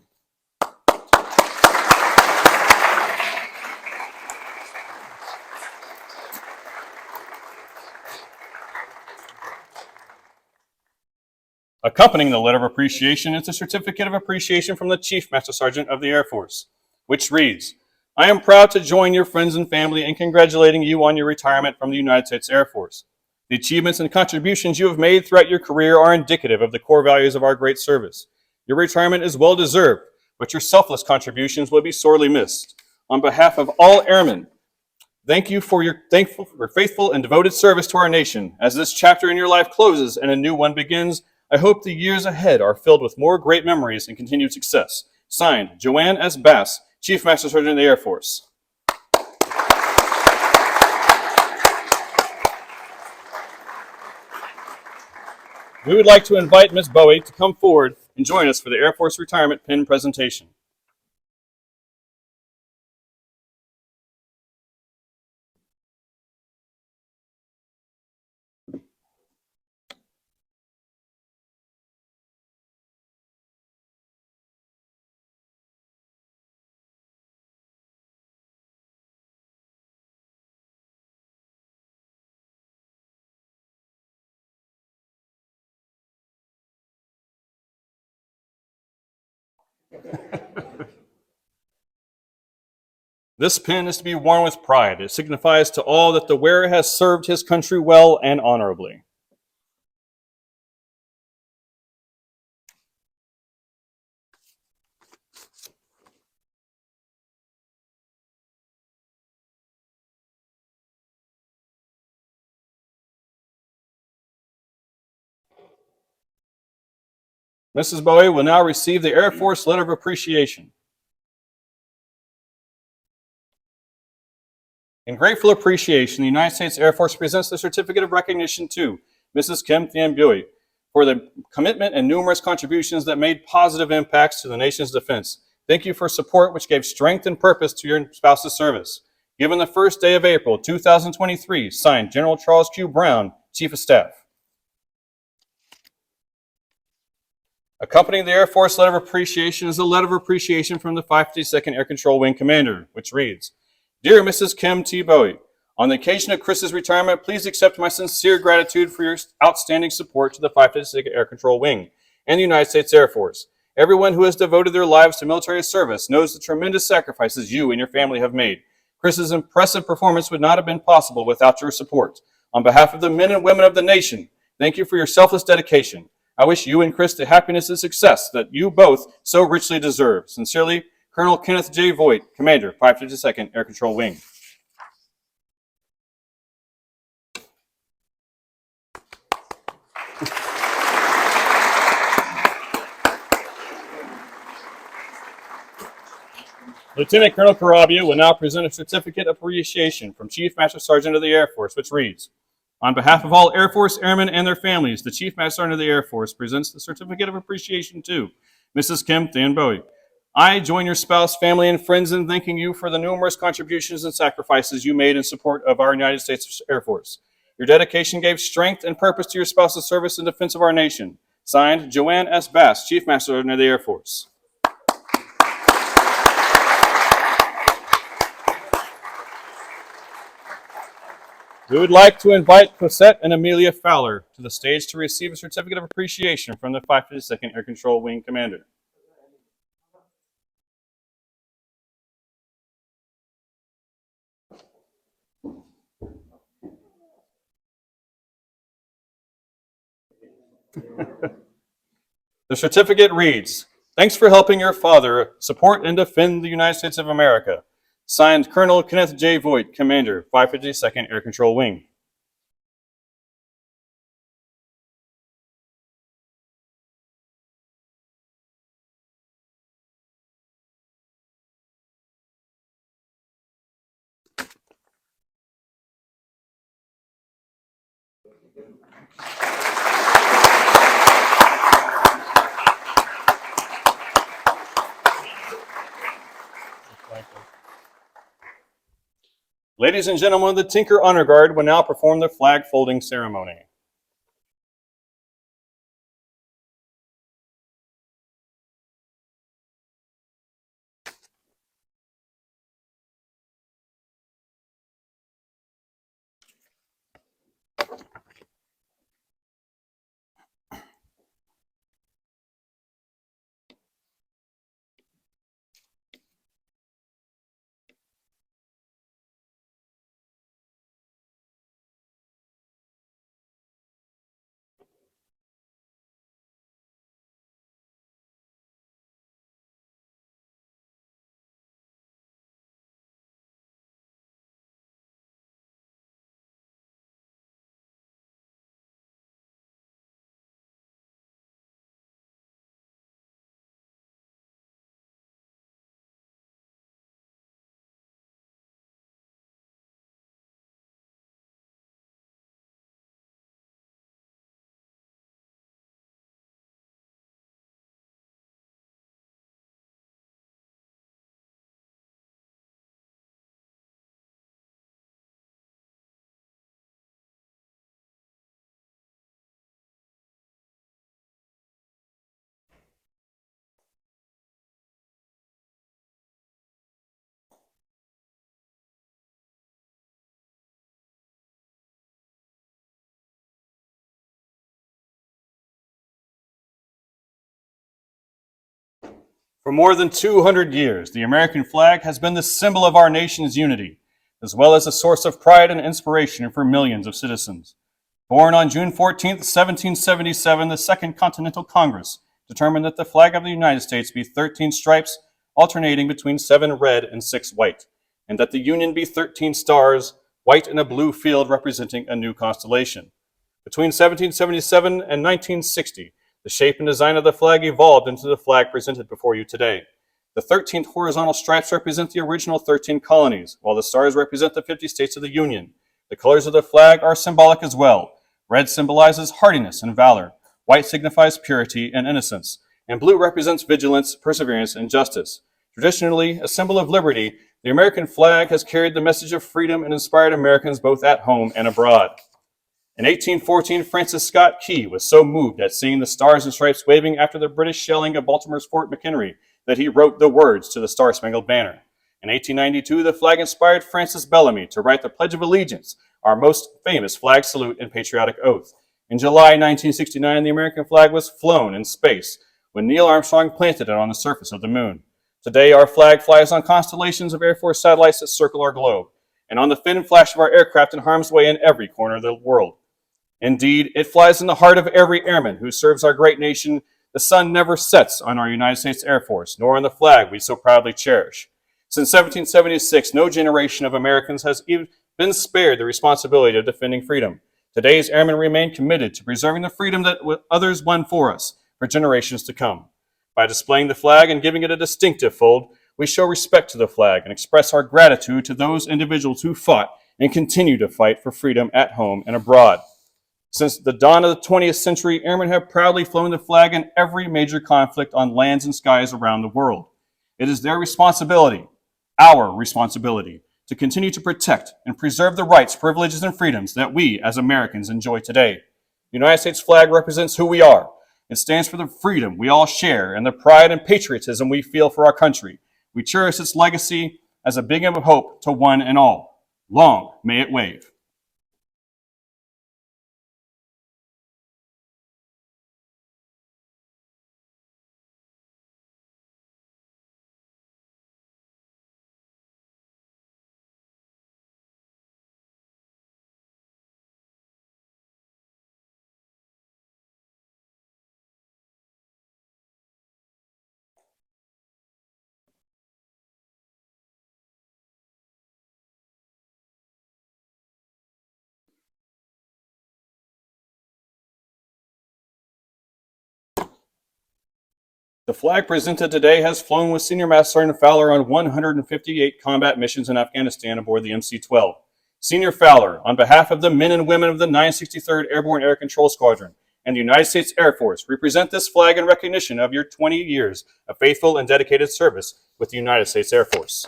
Accompanying the letter of appreciation is a certificate of appreciation from the Chief Master Sergeant of the Air Force, which reads, I am proud to join your friends and family in congratulating you on your retirement from the United States Air Force. The achievements and contributions you have made throughout your career are indicative of the core values of our great service. Your retirement is well deserved, but your selfless contributions will be sorely missed. On behalf of all airmen, thank you for your faithful and devoted service to our nation. As this chapter in your life closes and a new one begins, I hope the years ahead are filled with more great memories and continued success. Signed, Joanne S. Bass, Chief Master Sergeant of the Air Force. We would like to invite Ms. Bowie to come forward and join us for the Air Force Retirement Pin presentation. This pin is to be worn with pride. It signifies to all that the wearer has served his country well and honorably. Mrs. Bowie will now receive the Air Force Letter of Appreciation. In grateful appreciation, the United States Air Force presents the Certificate of Recognition to Mrs. Kim Thien Bowie for the commitment and numerous contributions that made positive impacts to the nation's defense. Thank you for support which gave strength and purpose to your spouse's service. Given the first day of April 2023, signed General Charles Q. Brown, Chief of Staff. Accompanying the Air Force Letter of Appreciation is a letter of appreciation from the 552nd Air Control Wing Commander, which reads, Dear Mrs. Kim T. Bowie, on the occasion of Chris's retirement, please accept my sincere gratitude for your outstanding support to the 552nd Air Control Wing and the United States Air Force. Everyone who has devoted their lives to military service knows the tremendous sacrifices you and your family have made. Chris's impressive performance would not have been possible without your support. On behalf of the men and women of the nation, thank you for your selfless dedication. I wish you and Chris the happiness and success that you both so richly deserve. Sincerely, Colonel Kenneth J. Voigt, Commander, 552nd Air Control Wing. Lieutenant Colonel Carrabbia will now present a certificate of appreciation from Chief Master Sergeant of the Air Force, which reads, On behalf of all Air Force airmen and their families, the Chief Master Sergeant of the Air Force presents the certificate of appreciation to Mrs. Kim Thien Bowie. I join your spouse, family, and friends in thanking you for the numerous contributions and sacrifices you made in support of our United States Air Force. Your dedication gave strength and purpose to your spouse's service in defense of our nation. Signed, Joanne S. Bass, Chief Master Sergeant of the Air Force. We would like to invite Cosette and Emilia Fowler to the stage to receive a certificate of appreciation from the 552nd Air Control Wing Commander. The certificate reads, "Thanks for helping your father support and defend the United States of America." Signed, Colonel Kenneth J. Voigt, Commander, 552nd Air Control Wing. Ladies and gentlemen, the Tinker Honor Guard will now perform the flag folding ceremony. For more than 200 years, the American flag has been the symbol of our nation's unity, as well as a source of pride and inspiration for millions of citizens. Born on June 14, 1777, the Second Continental Congress determined that the flag of the United States be 13 stripes alternating between 7 red and 6 white, and that the Union be 13 stars, white in a blue field representing a new constellation. Between 1777 and 1960, the shape and design of the flag evolved into the flag presented before you today. The 13 horizontal stripes represent the original 13 colonies, while the stars represent the 50 states of the Union. The colors of the flag are symbolic as well. Red symbolizes hardiness and valor, white signifies purity and innocence, and blue represents vigilance, perseverance, and justice. Traditionally a symbol of liberty, the American flag has carried the message of freedom and inspired Americans both at home and abroad. In 1814, Francis Scott Key was so moved at seeing the stars and stripes waving after the British shelling of Baltimore's Fort McHenry that he wrote the words to the Star-Spangled Banner. In 1892, the flag inspired Francis Bellamy to write the Pledge of Allegiance, our most famous flag salute and patriotic oath. In July 1969, the American flag was flown in space when Neil Armstrong planted it on the surface of the moon. Today, our flag flies on constellations of Air Force satellites that circle our globe, and on the fin and flash of our aircraft in harm's way in every corner of the world. Indeed, it flies in the heart of every airman who serves our great nation. The sun never sets on our United States Air Force, nor on the flag we so proudly cherish. Since 1776, no generation of Americans has even been spared the responsibility of defending freedom. Today's airmen remain committed to preserving the freedom that others won for us for generations to come. By displaying the flag and giving it a distinctive fold, we show respect to the flag and express our gratitude to those individuals who fought and continue to fight for freedom at home and abroad. Since the dawn of the 20th century, airmen have proudly flown the flag in every major conflict on lands and skies around the world. It is their responsibility, our responsibility, to continue to protect and preserve the rights, privileges, and freedoms that we as Americans enjoy today. The United States flag represents who we are. It stands for the freedom we all share and the pride and patriotism we feel for our country. We cherish its legacy as a beacon of hope to one and all. Long may it wave. The flag presented today has flown with Senior Master Sergeant Fowler on 158 combat missions in Afghanistan aboard the MC-12. Senior Fowler, on behalf of the men and women of the 963rd Airborne Air Control Squadron and the United States Air Force, we present this flag in recognition of your 20 years of faithful and dedicated service with the United States Air Force.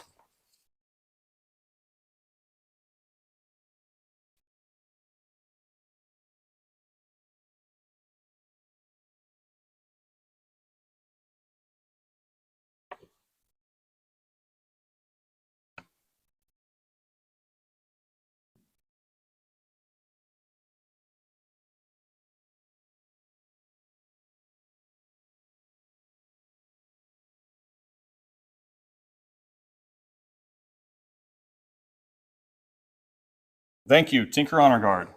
Thank you, Tinker Honor Guard.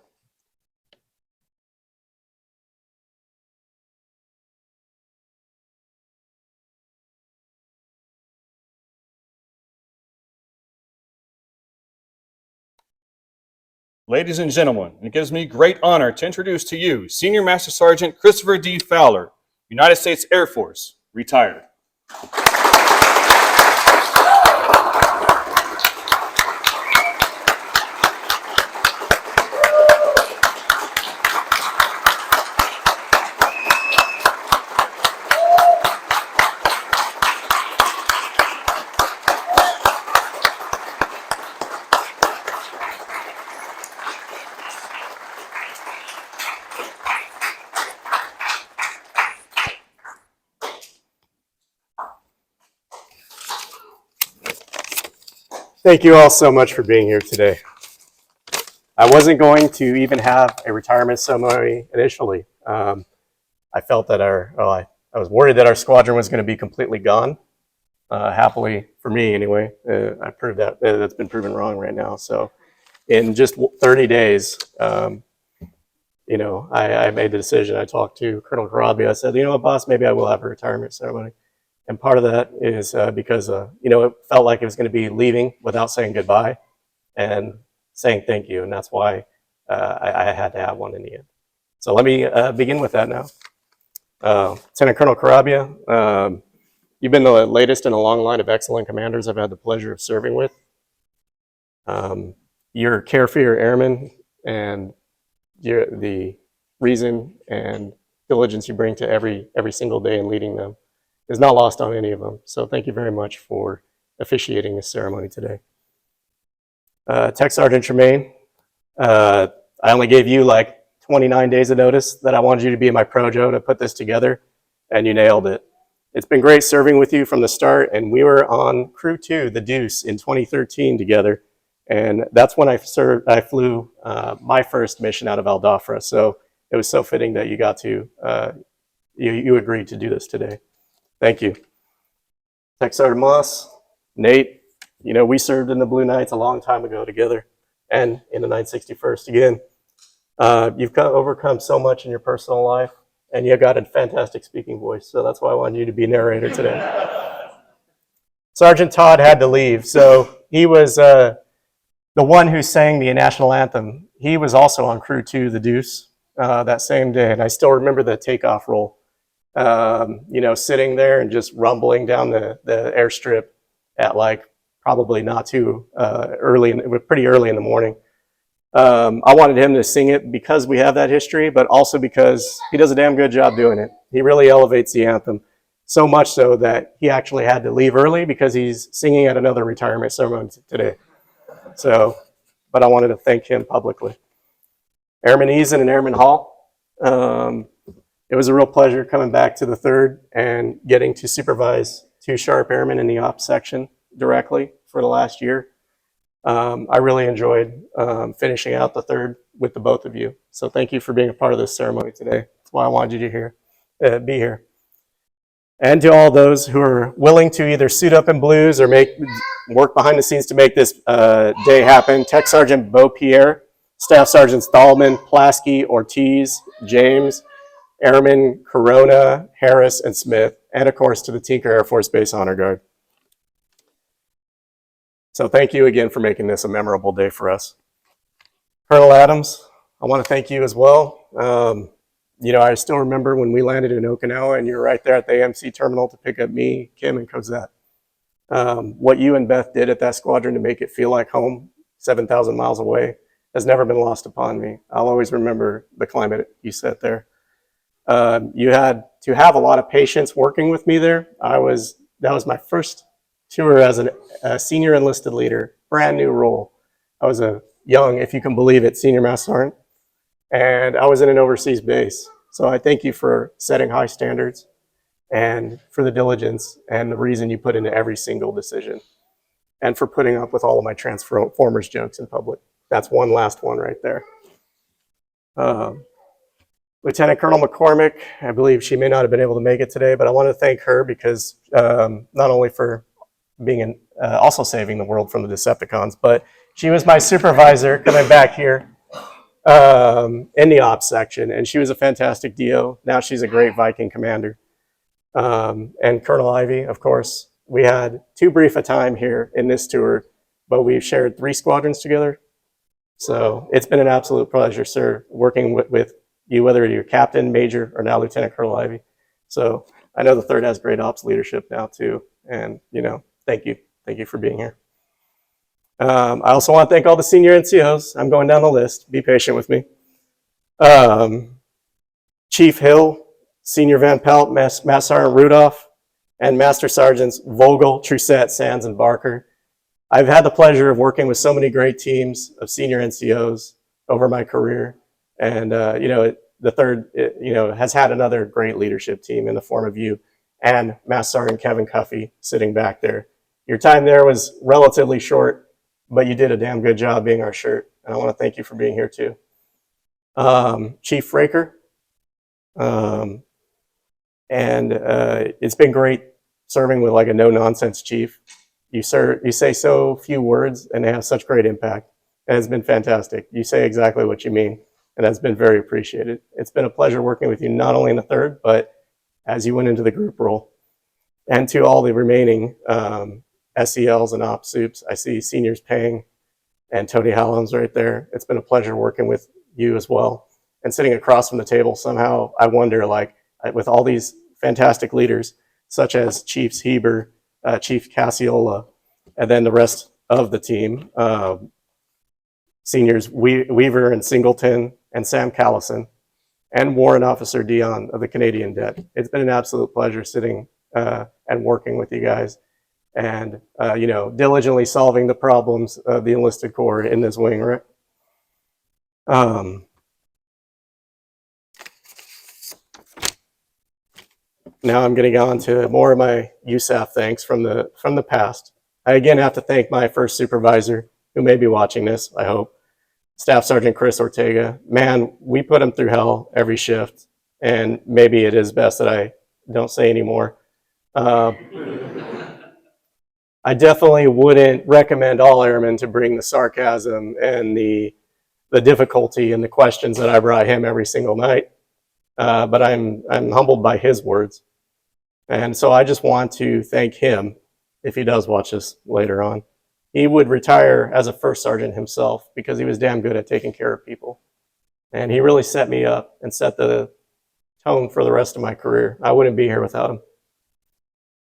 Ladies and gentlemen, it gives me great honor to introduce to you Senior Master Sergeant Christopher D. Fowler, United States Air Force, retired.
Thank you all so much for being here today. I wasn't going to even have a retirement ceremony initially. I felt that I was worried that our squadron was going to be completely gone. Happily for me, anyway, I proved that's been proven wrong right now. So, in just 30 days, I made the decision. I talked to Colonel Carrabbia. I said, you know what, boss, maybe I will have a retirement ceremony. And part of that is because, it felt like it was going to be leaving without saying goodbye and saying thank you. And that's why I had to have one in the end. So let me begin with that now. Lieutenant Colonel Carrabbia, you've been the latest in a long line of excellent commanders I've had the pleasure of serving with. Your care for your airmen and the reason and diligence you bring to every single day in leading them is not lost on any of them. So thank you very much for officiating this ceremony today. Tech Sergeant Tremaine, I only gave you like 29 days of notice that I wanted you to be my projo to put this together, and you nailed it. It's been great serving with you from the start, and we were on Crew 2, the Deuce, in 2013 together, and that's when I flew my first mission out of Al Dhafra, so it was so fitting that you got to, you agreed to do this today. Thank you. Tech Sergeant Moss, Nate, we served in the Blue Knights a long time ago together, and in the 961st again. You've overcome so much in your personal life, and you got a fantastic speaking voice, so that's why I wanted you to be narrator today. Sergeant Todd had to leave, so he was the one who sang the national anthem. He was also on Crew 2, the Deuce, that same day, and I still remember the takeoff roll. Sitting there and just rumbling down the airstrip at probably not too pretty early in the morning. I wanted him to sing it because we have that history, but also because he does a damn good job doing it. He really elevates the anthem, so much so that he actually had to leave early because he's singing at another retirement ceremony today. So, but I wanted to thank him publicly. Airman Eason and Airman Hall. It was a real pleasure coming back to the 3rd and getting to supervise 2 sharp airmen in the ops section directly for the last year. I really enjoyed finishing out the 3rd with the both of you. So thank you for being a part of this ceremony today. That's why I wanted you to be here. And to all those who are willing to either suit up in blues or work behind the scenes to make this day happen. Tech Sergeant Beau Pierre, Staff Sergeants Thalman, Plasky, Ortiz, James, Airmen Corona, Harris, and Smith, and of course to the Tinker Air Force Base Honor Guard. So thank you again for making this a memorable day for us. Colonel Adams, I want to thank you as well. I still remember when we landed in Okinawa and you were right there at the AMC terminal to pick up me, Kim, and Cosette. What you and Beth did at that squadron to make it feel like home, 7,000 miles away, has never been lost upon me. I'll always remember the climate you set there. You had to have a lot of patience working with me there. That was my first tour as a senior enlisted leader, brand new role. I was a young, if you can believe it, senior master sergeant, and I was in an overseas base. So I thank you for setting high standards and for the diligence and the reason you put into every single decision, and for putting up with all of my Transformers jokes in public. That's one last one right there. Lieutenant Colonel McCormick, I believe she may not have been able to make it today, but I want to thank her because not only for being also saving the world from the Decepticons, but she was my supervisor coming back here in the ops section, and she was a fantastic DO. Now she's a great Viking commander. And Colonel Ivy, of course. We had too brief a time here in this tour, but we've shared 3 squadrons together. So it's been an absolute pleasure, sir, working with you, whether you're captain, major, or now Lieutenant Colonel Ivy. So I know the 3rd has great ops leadership now too. And, thank you. Thank you for being here. I also want to thank all the senior NCOs. I'm going down the list. Be patient with me. Chief Hill, Senior Van Pelt, Master Sergeant Rudolph, and Master Sergeants Vogel, Trussett, Sands, and Barker. I've had the pleasure of working with so many great teams of senior NCOs over my career. And, the 3rd, has had another great leadership team in the form of you and Master Sergeant Kevin Cuffey sitting back there. Your time there was relatively short, but you did a damn good job being our shirt. And I want to thank you for being here too. Chief Fraker. It's been great serving with like a no-nonsense chief. You say so few words and they have such great impact. And it's been fantastic. You say exactly what you mean, and that's been very appreciated. It's been a pleasure working with you, not only in the 3rd, but as you went into the group role. And to all the remaining SELs and ops soups, I see seniors Pang and Tony Hallam's right there. It's been a pleasure working with you as well. And sitting across from the table, somehow I wonder, with all these fantastic leaders, such as Chiefs Heber, Chief Cassiola, and then the rest of the team, seniors Weaver and Singleton and Sam Callison, and Warrant Officer Dion of the Canadian Det. It's been an absolute pleasure sitting and working with you guys and, diligently solving the problems of the enlisted corps in this wing, right? Now I'm getting on to more of my USAF thanks from the past. I again have to thank my first supervisor, who may be watching this, I hope, Staff Sergeant Chris Ortega. Man, we put him through hell every shift, and maybe it is best that I don't say anymore. I definitely wouldn't recommend all airmen to bring the sarcasm and the difficulty and the questions that I brought him every single night. But I'm humbled by his words. And so I just want to thank him, if he does watch this later on. He would retire as a first sergeant himself because he was damn good at taking care of people. And he really set me up and set the tone for the rest of my career. I wouldn't be here without him.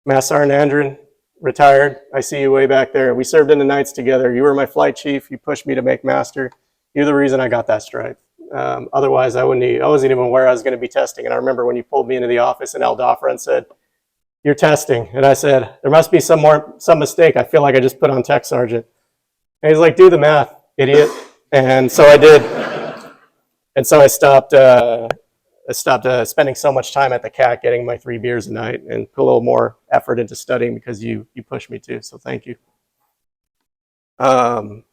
Master Sergeant Andren, retired. I see you way back there. We served in the nights together. You were my flight chief. You pushed me to make master. You're the reason I got that stripe. Otherwise, I wasn't even aware I was going to be testing. And I remember when you pulled me into the office in El Dafra and said, "You're testing." And I said, "There must be some mistake. I feel like I just put on tech sergeant." And he's like, "Do the math, idiot." And so I did. And so I stopped spending so much time at the CAC getting my 3 beers a night and put a little more effort into studying because you pushed me to. So thank you. And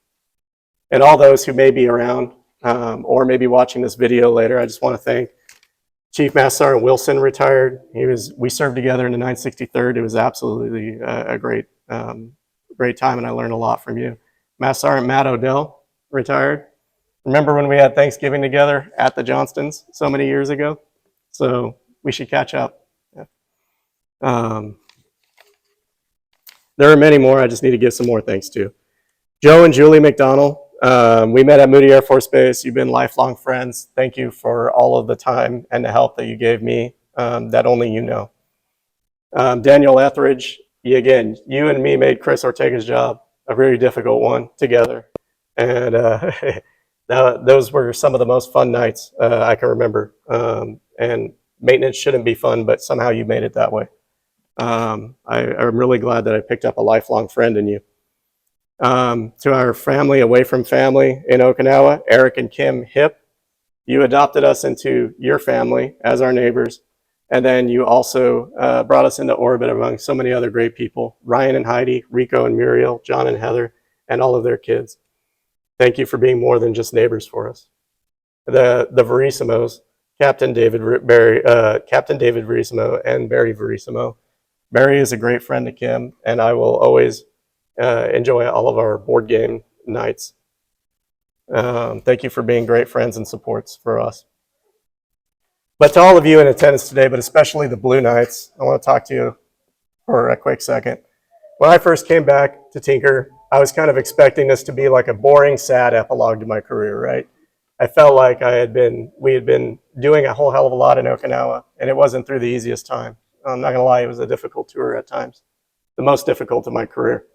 all those who may be around or maybe watching this video later, I just want to thank Chief Master Sergeant Wilson, retired. We served together in the 963rd. It was absolutely a great time, and I learned a lot from you. Master Sergeant Matt Odell, retired. Remember when we had Thanksgiving together at the Johnstons so many years ago? So we should catch up. Yeah. There are many more. I just need to give some more thanks to. Joe and Julie McDonald, We met at Moody Air Force Base. You've been lifelong friends. Thank you for all of the time and the help that you gave me that only you know. Daniel Etheridge, you and me made Chris Ortega's job a very difficult one together. And those were some of the most fun nights I can remember. And maintenance shouldn't be fun, but somehow you made it that way. I'm really glad that I picked up a lifelong friend in you. To our family away from family in Okinawa, Eric and Kim Hip, you adopted us into your family as our neighbors. And then you also brought us into orbit among so many other great people, Ryan and Heidi, Rico and Muriel, John and Heather, and all of their kids. Thank you for being more than just neighbors for us. The Verissimos, Captain David Verissimo and Barry Verissimo. Barry is a great friend to Kim, and I will always enjoy all of our board game nights. Thank you for being great friends and supports for us. But to all of you in attendance today, but especially the Blue Knights, I want to talk to you for a quick second. When I first came back to Tinker, I was kind of expecting this to be like a boring, sad epilogue to my career, right? I felt like we had been doing a whole hell of a lot in Okinawa, and it wasn't through the easiest time. I'm not gonna lie, it was a difficult tour at times, the most difficult of my career.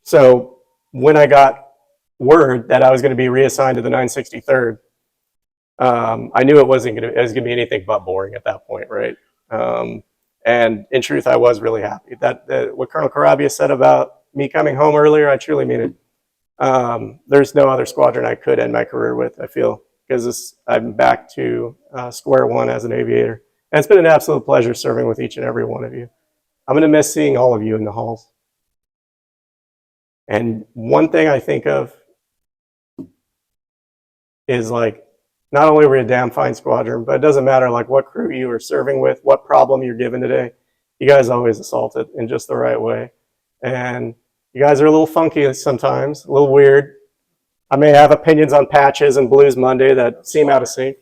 So when I got word that I was gonna be reassigned to the 963rd, I knew it was gonna be anything but boring at that point, right? And in truth, I was really happy. What Colonel Carrabbia said about me coming home earlier, I truly mean it. There's no other squadron I could end my career with, I feel, because I'm back to square one as an aviator. And it's been an absolute pleasure serving with each and every one of you. I'm gonna miss seeing all of you in the halls. And one thing I think of is like, not only were you a damn fine squadron, but it doesn't matter like what crew you were serving with, what problem you're given today. You guys always assault it in just the right way. And you guys are a little funky sometimes, a little weird. I may have opinions on patches and Blues Monday that seem out of sync.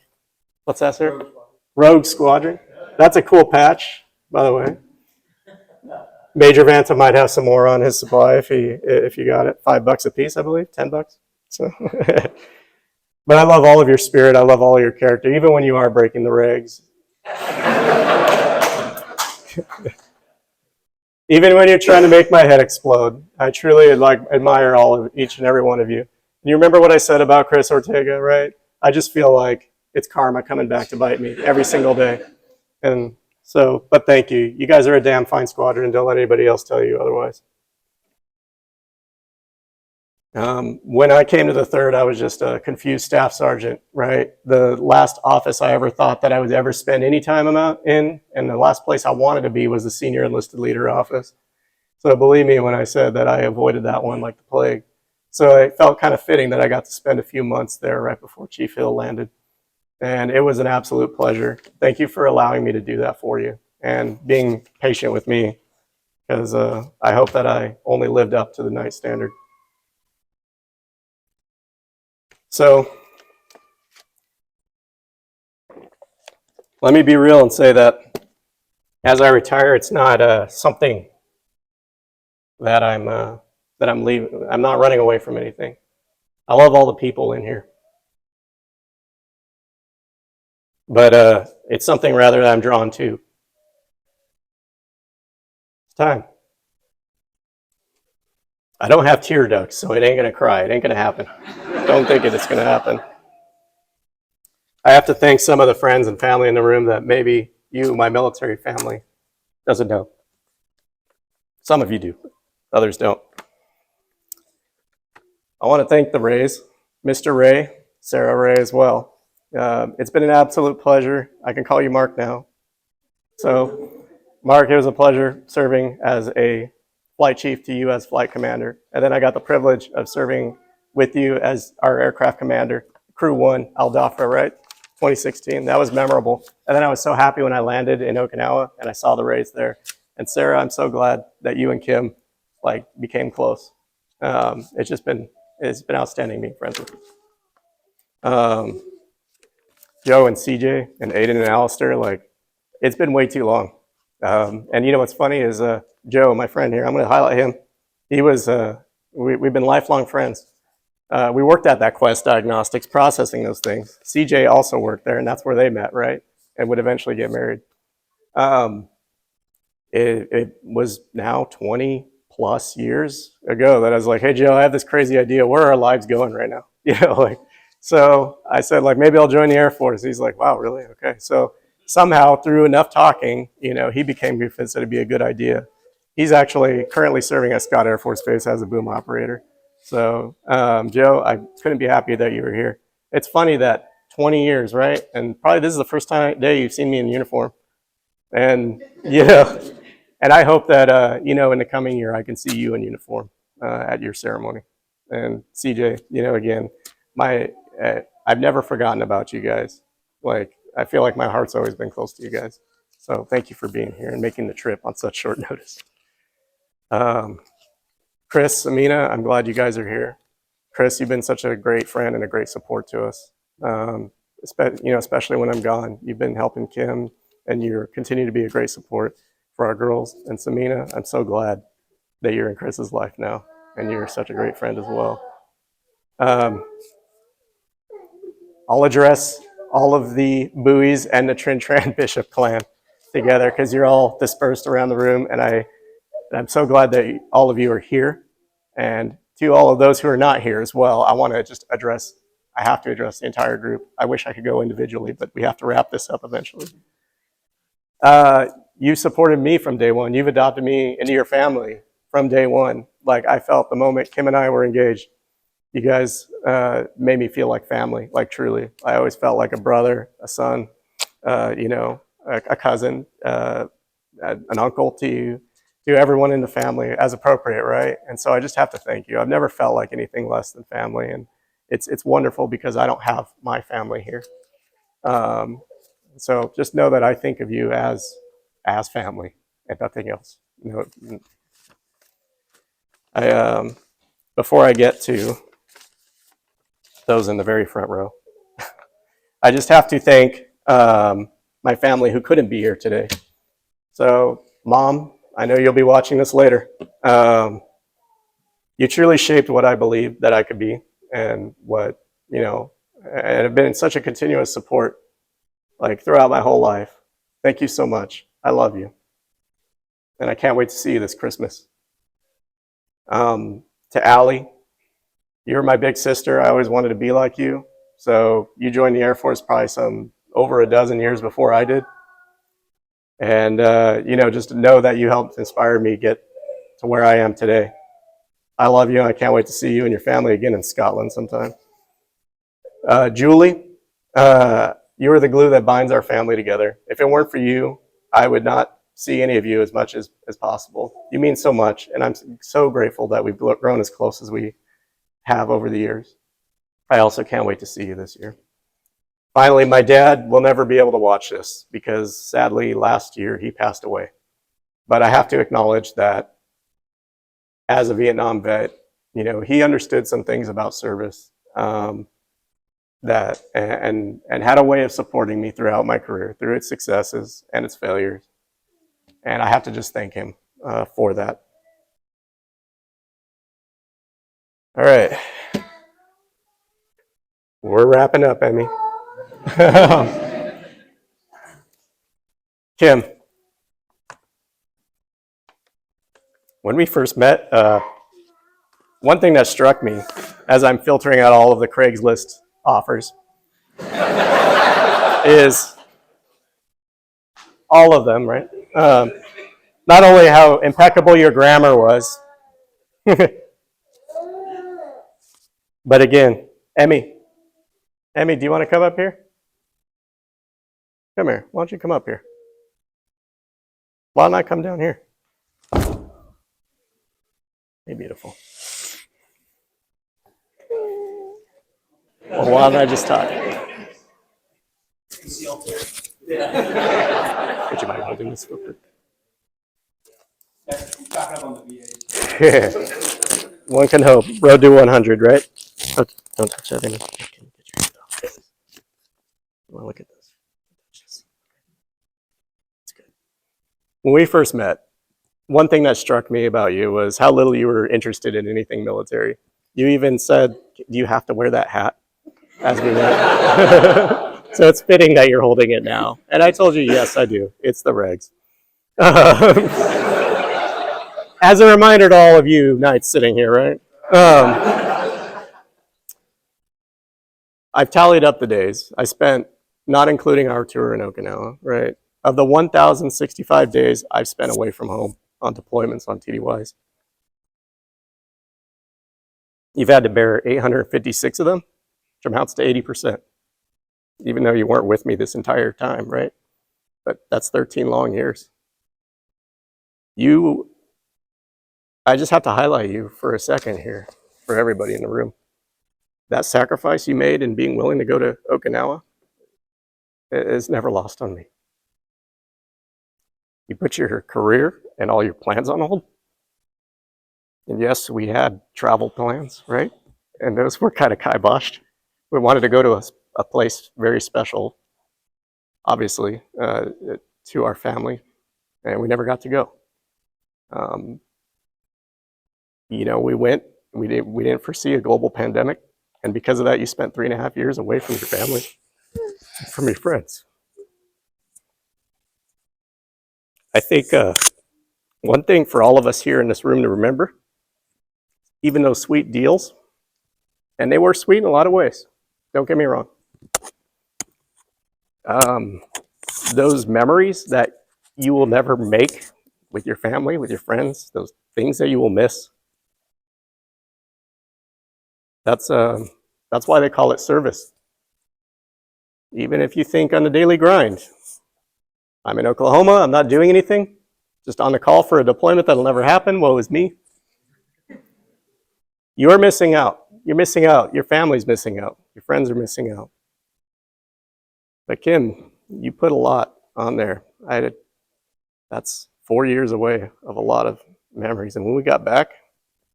What's that, sir? Rogue Squadron. That's a cool patch, by the way. Major Vanta might have some more on his supply if you got it. $5 a piece, I believe, $10. So. But I love all of your spirit. I love all of your character, even when you are breaking the regs. Even when you're trying to make my head explode. I truly admire all of each and every one of you. And you remember what I said about Chris Ortega, right? I just feel like it's karma coming back to bite me every single day. And so, but thank you. You guys are a damn fine squadron, and don't let anybody else tell you otherwise. When I came to the 3rd, I was just a confused staff sergeant, right? The last office I ever thought that I would ever spend any time in, and the last place I wanted to be was the senior enlisted leader office. So believe me when I said that I avoided that one like the plague. So it felt kind of fitting that I got to spend a few months there right before Chief Hill landed. And it was an absolute pleasure. Thank you for allowing me to do that for you and being patient with me, because I hope that I only lived up to the night standard. So let me be real and say that as I retire, it's not something that I'm leaving. I'm not running away from anything. I love all the people in here, but it's something rather that I'm drawn to. It's time. I don't have tear ducts, so it ain't gonna cry. It ain't gonna happen. Don't think it's gonna happen. I have to thank some of the friends and family in the room that maybe you, my military family, doesn't know. Some of you do, others don't. I want to thank the Rays, Mr. Ray, Sarah Ray as well. It's been an absolute pleasure. I can call you Mark now. So, Mark, it was a pleasure serving as a flight chief to you as flight commander. And then I got the privilege of serving with you as our aircraft commander, Crew 1, Al Dhafra, right? 2016. That was memorable. And then I was so happy when I landed in Okinawa and I saw the Rays there. And Sarah, I'm so glad that you and Kim became close. It's been outstanding being friends with you. Joe and CJ and Aiden and Alistair, it's been way too long. And you know what's funny is Joe, my friend here, I'm going to highlight him. He was We've been lifelong friends. We worked at that Quest Diagnostics processing those things. CJ also worked there, and that's where they met, right? And would eventually get married. It was now 20 plus years ago that I was like, hey, Joe, I have this crazy idea. Where are our lives going right now? So I said, like, maybe I'll join the Air Force. He's like, wow, really? Okay. So somehow through enough talking, he became convinced that it'd be a good idea. He's actually currently serving at Scott Air Force Base as a boom operator. So, Joe, I couldn't be happier that you were here. It's funny that 20 years, right? And probably this is the first day you've seen me in uniform. And, and I hope that, in the coming year, I can see you in uniform at your ceremony. And CJ, again, I've never forgotten about you guys. Like, I feel like my heart's always been close to you guys. So thank you for being here and making the trip on such short notice. Chris, Amina, I'm glad you guys are here. Chris, you've been such a great friend and a great support to us. Especially when I'm gone. You've been helping Kim, and you continue to be a great support for our girls. And Samina, I'm so glad that you're in Chris's life now, and you're such a great friend as well. I'll address all of the buoys and the Trin Tran Bishop clan together because you're all dispersed around the room, and I'm so glad that all of you are here. And to all of those who are not here as well, I have to address the entire group. I wish I could go individually, but we have to wrap this up eventually. You supported me from day one. You've adopted me into your family from day one. Like, I felt the moment Kim and I were engaged, you guys made me feel like family, like truly. I always felt like a brother, a son, a cousin, an uncle to everyone in the family as appropriate, right? And so I just have to thank you. I've never felt like anything less than family, and it's wonderful because I don't have my family here. So just know that I think of you as family and nothing else. Before I get to those in the very front row, I just have to thank my family who couldn't be here today. So, Mom, I know you'll be watching this later. You truly shaped what I believed that I could be, and what, and have been such a continuous support, like, throughout my whole life. Thank you so much. I love you. And I can't wait to see you this Christmas. To Allie, you're my big sister. I always wanted to be like you. So you joined the Air Force probably over a dozen years before I did. And, just to know that you helped inspire me get to where I am today. I love you. I can't wait to see you and your family again in Scotland sometime. Julie, you are the glue that binds our family together. If it weren't for you, I would not see any of you as much as possible. You mean so much, and I'm so grateful that we've grown as close as we have over the years. I also can't wait to see you this year. Finally, my dad will never be able to watch this because sadly last year he passed away. But I have to acknowledge that as a Vietnam vet, he understood some things about service that and had a way of supporting me throughout my career, through its successes and its failures. And I have to just thank him for that. All right. We're wrapping up, Emmy. Kim, when we first met, one thing that struck me as I'm filtering out all of the Craigslist offers is all of them, right? Not only how impeccable your grammar was, but again, Emmy, do you want to come up here? Come here. Why don't you come up here? Why don't I come down here? Hey, beautiful. Well, why don't I just talk? Would you mind holding this real quick? One can hope. Road to 100, right? Oh, don't touch that. Any. Well, look at this. It's good. When we first met, one thing that struck me about you was how little you were interested in anything military. You even said, do you have to wear that hat? As we went. So it's fitting that you're holding it now. And I told you, yes, I do. It's the regs. As a reminder to all of you knights sitting here, right? I've tallied up the days. I spent, not including our tour in Okinawa, right? Of the 1,065 days I've spent away from home on deployments on TDYs. You've had to bear 856 of them, which amounts to 80%, even though you weren't with me this entire time, right? But that's 13 long years. I just have to highlight you for a second here, for everybody in the room. That sacrifice you made in being willing to go to Okinawa is never lost on me. You put your career and all your plans on hold. And yes, we had travel plans, right? And those were kind of kiboshed. We wanted to go to a place very special, obviously, to our family, and we never got to go. You know, we went, we didn't foresee a global pandemic, and because of that, you spent 3.5 years away from your family, from your friends. I think one thing for all of us here in this room to remember, even those sweet deals, and they were sweet in a lot of ways, don't get me wrong. Those memories that you will never make with your family, with your friends, those things that you will miss, that's why they call it service. Even if you think on the daily grind, I'm in Oklahoma, I'm not doing anything, just on the call for a deployment that'll never happen, woe is me. You're missing out. You're missing out. Your family's missing out. Your friends are missing out. But Kim, you put a lot on there. That's 4 years away of a lot of memories. And when we got back,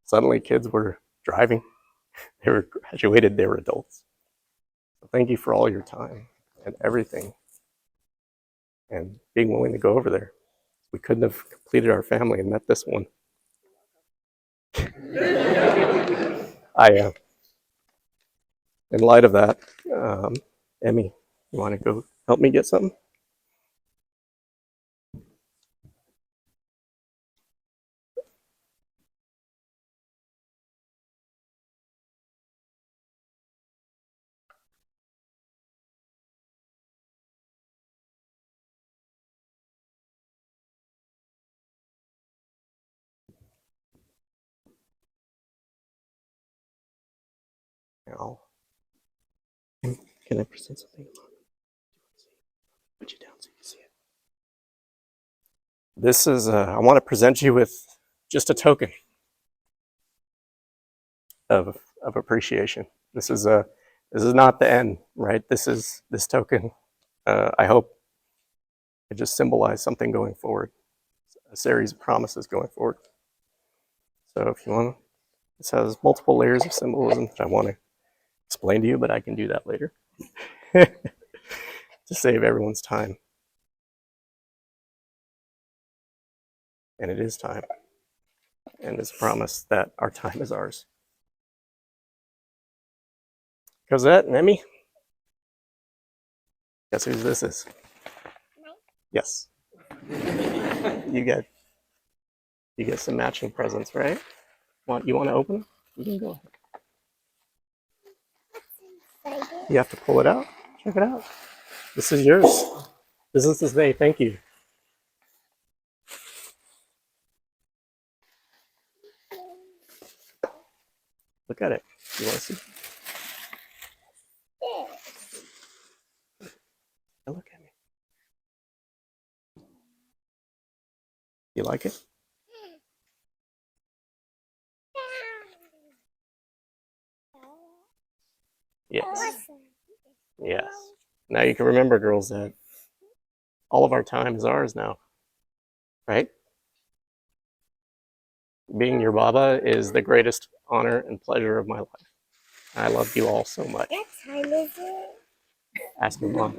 suddenly kids were driving. They were graduated, they were adults. So thank you for all your time and everything. And being willing to go over there. We couldn't have completed our family and met this one. In light of that, Emmy, you want to go help me get something? No. Can I present something? Put you down so you can see it. This is, I want to present you with just a token of appreciation. This is not the end, right? This token, I hope it just symbolizes something going forward, a series of promises going forward. So if you want, this has multiple layers of symbolism that I want to explain to you, but I can do that later to save everyone's time. And it is time. And it's a promise that our time is ours. Cosette and Emmy, guess whose this is? Yes. You get some matching presents, right? You want to open them? You can go ahead. You have to pull it out. Check it out. This is yours. This is to say thank you. Look at it. You want to see? Look at me. You like it? Yes. Yes. Now you can remember, girls, that all of our time is ours now. Right? Being your Baba is the greatest honor and pleasure of my life. I love you all so much.
What time is it?
Ask me, Mom.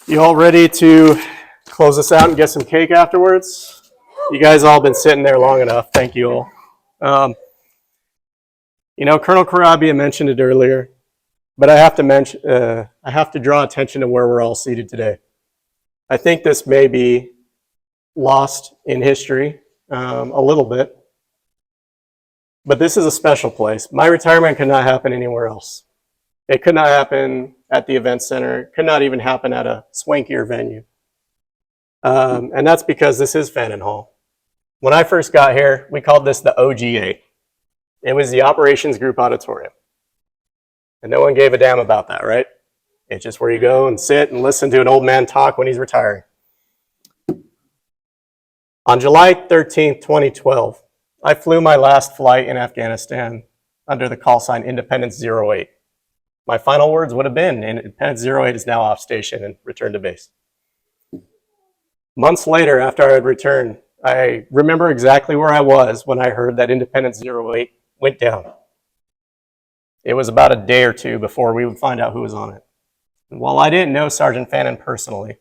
You all ready to close this out and get some cake afterwards? You guys all been sitting there long enough. Thank you all. Colonel Carrabbia mentioned it earlier, but I have to draw attention to where we're all seated today. I think this may be lost in history a little bit, but this is a special place. My retirement could not happen anywhere else. It could not happen at the event center. It could not even happen at a swankier venue. And that's because this is Fannin Hall. When I first got here, we called this the OGA. It was the Operations Group Auditorium. And no one gave a damn about that, right? It's just where you go and sit and listen to an old man talk when he's retiring. On July 13th, 2012, I flew my last flight in Afghanistan under the call sign Independence 08. My final words would have been, Independence 08 is now off station and returned to base. Months later, after I had returned, I remember exactly where I was when I heard that Independence 08 went down. It was about a day or two before we would find out who was on it. And while I didn't know Sergeant Fannin personally,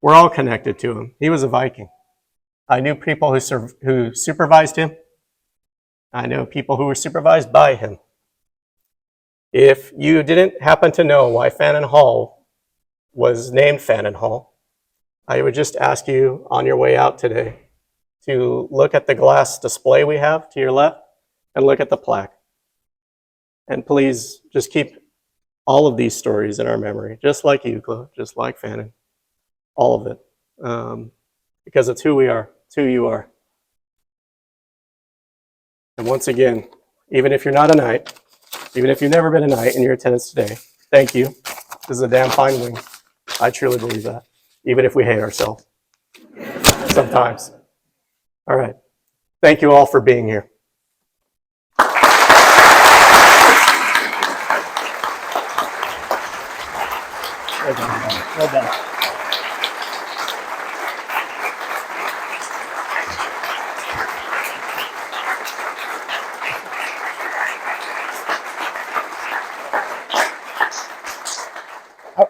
we're all connected to him. He was a Viking. I knew people who supervised him. I know people who were supervised by him. If you didn't happen to know why Fannin Hall was named Fannin Hall, I would just ask you on your way out today to look at the glass display we have to your left and look at the plaque. And please just keep all of these stories in our memory, just like you, Chloe, just like Fannin, all of it, because it's who we are, it's who you are. And once again, even if you're not a knight, even if you've never been a knight in your attendance today, thank you. This is a damn fine wing. I truly believe that, even if we hate ourselves sometimes. All right. Thank you all for being here.
Well done. Well done.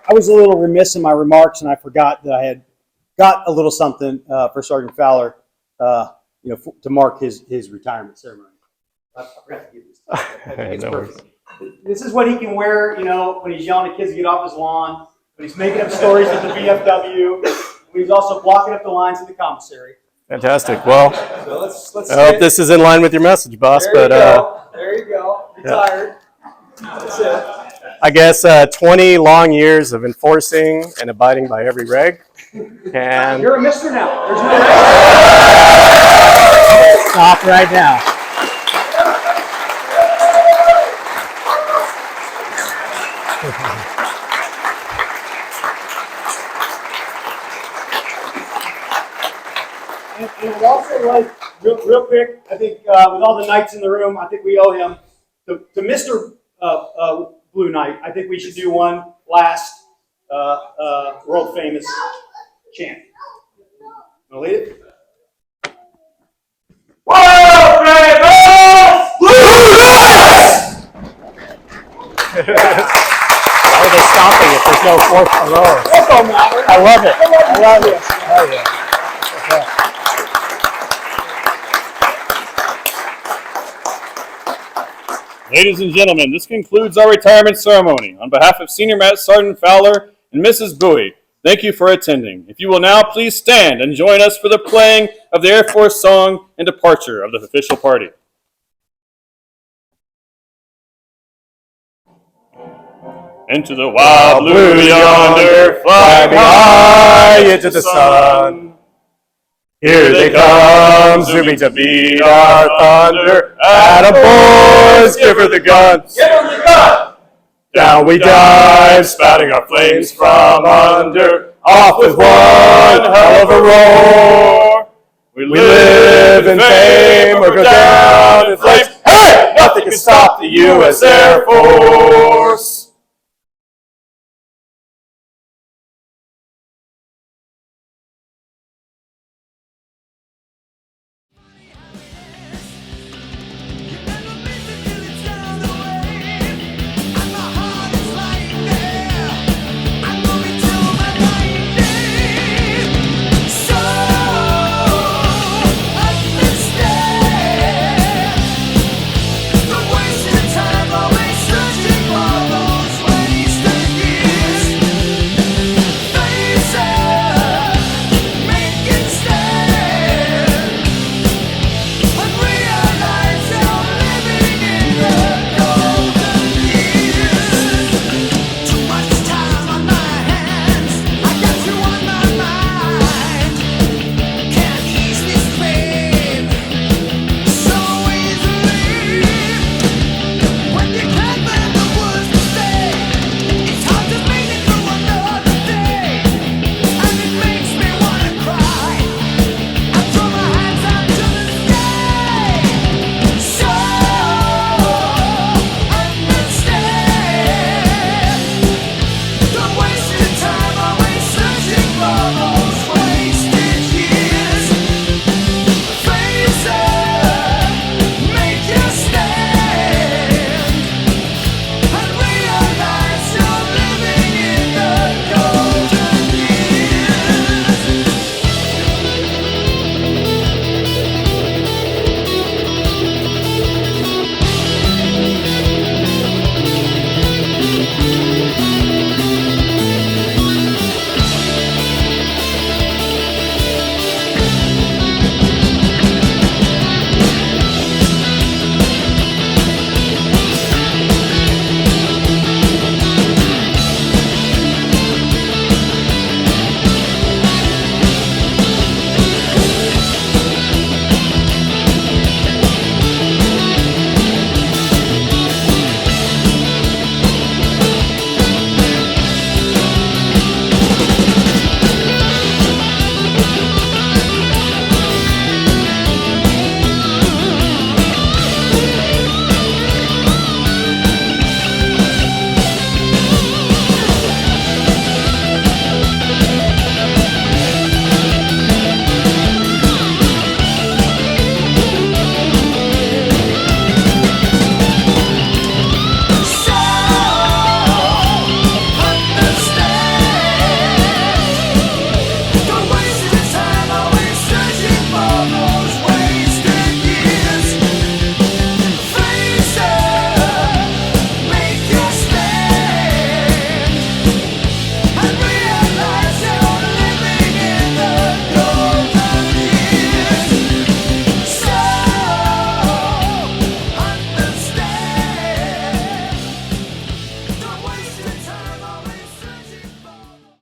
I was a little remiss in my remarks, and I forgot that I had got a little something for Sergeant Fowler, to mark his retirement ceremony. I forgot to give this. I think it's perfect. This is what he can wear, when he's yelling at kids to get off his lawn, when he's making up stories at the VFW, when he's also blocking up the lines in the commissary.
Fantastic. Well,
so let's
I hope this is in line with your message, boss.
There you go. Retired. Yeah. That's it.
I guess 20 long years of enforcing and abiding by every reg. And
you're a mister now. There's no
stop right now.
And I'd also like, real quick, I think with all the knights in the room, I think we owe him to Mr. Blue Knight. I think we should do one last world famous chant. Want to lead it? World famous Blue Knights!
Why are they stopping if there's no fourth row? I love it. I love it. Oh, yeah.
Ladies and gentlemen, this concludes our retirement ceremony. On behalf of Senior Master Sergeant Fowler and Mrs. Bowie, thank you for attending. If you will now please stand and join us for the playing of the Air Force song and departure of the official party. Into the wild blue yonder, flying high into the sun. Here they come, zooming to beat our thunder. Atta boys, give her the guns. Give her the gun. Down we dive, spouting our flames from under. Off with one hell of a roar. We live in fame or go down in flames. Hey, nothing can stop the U.S. Air Force.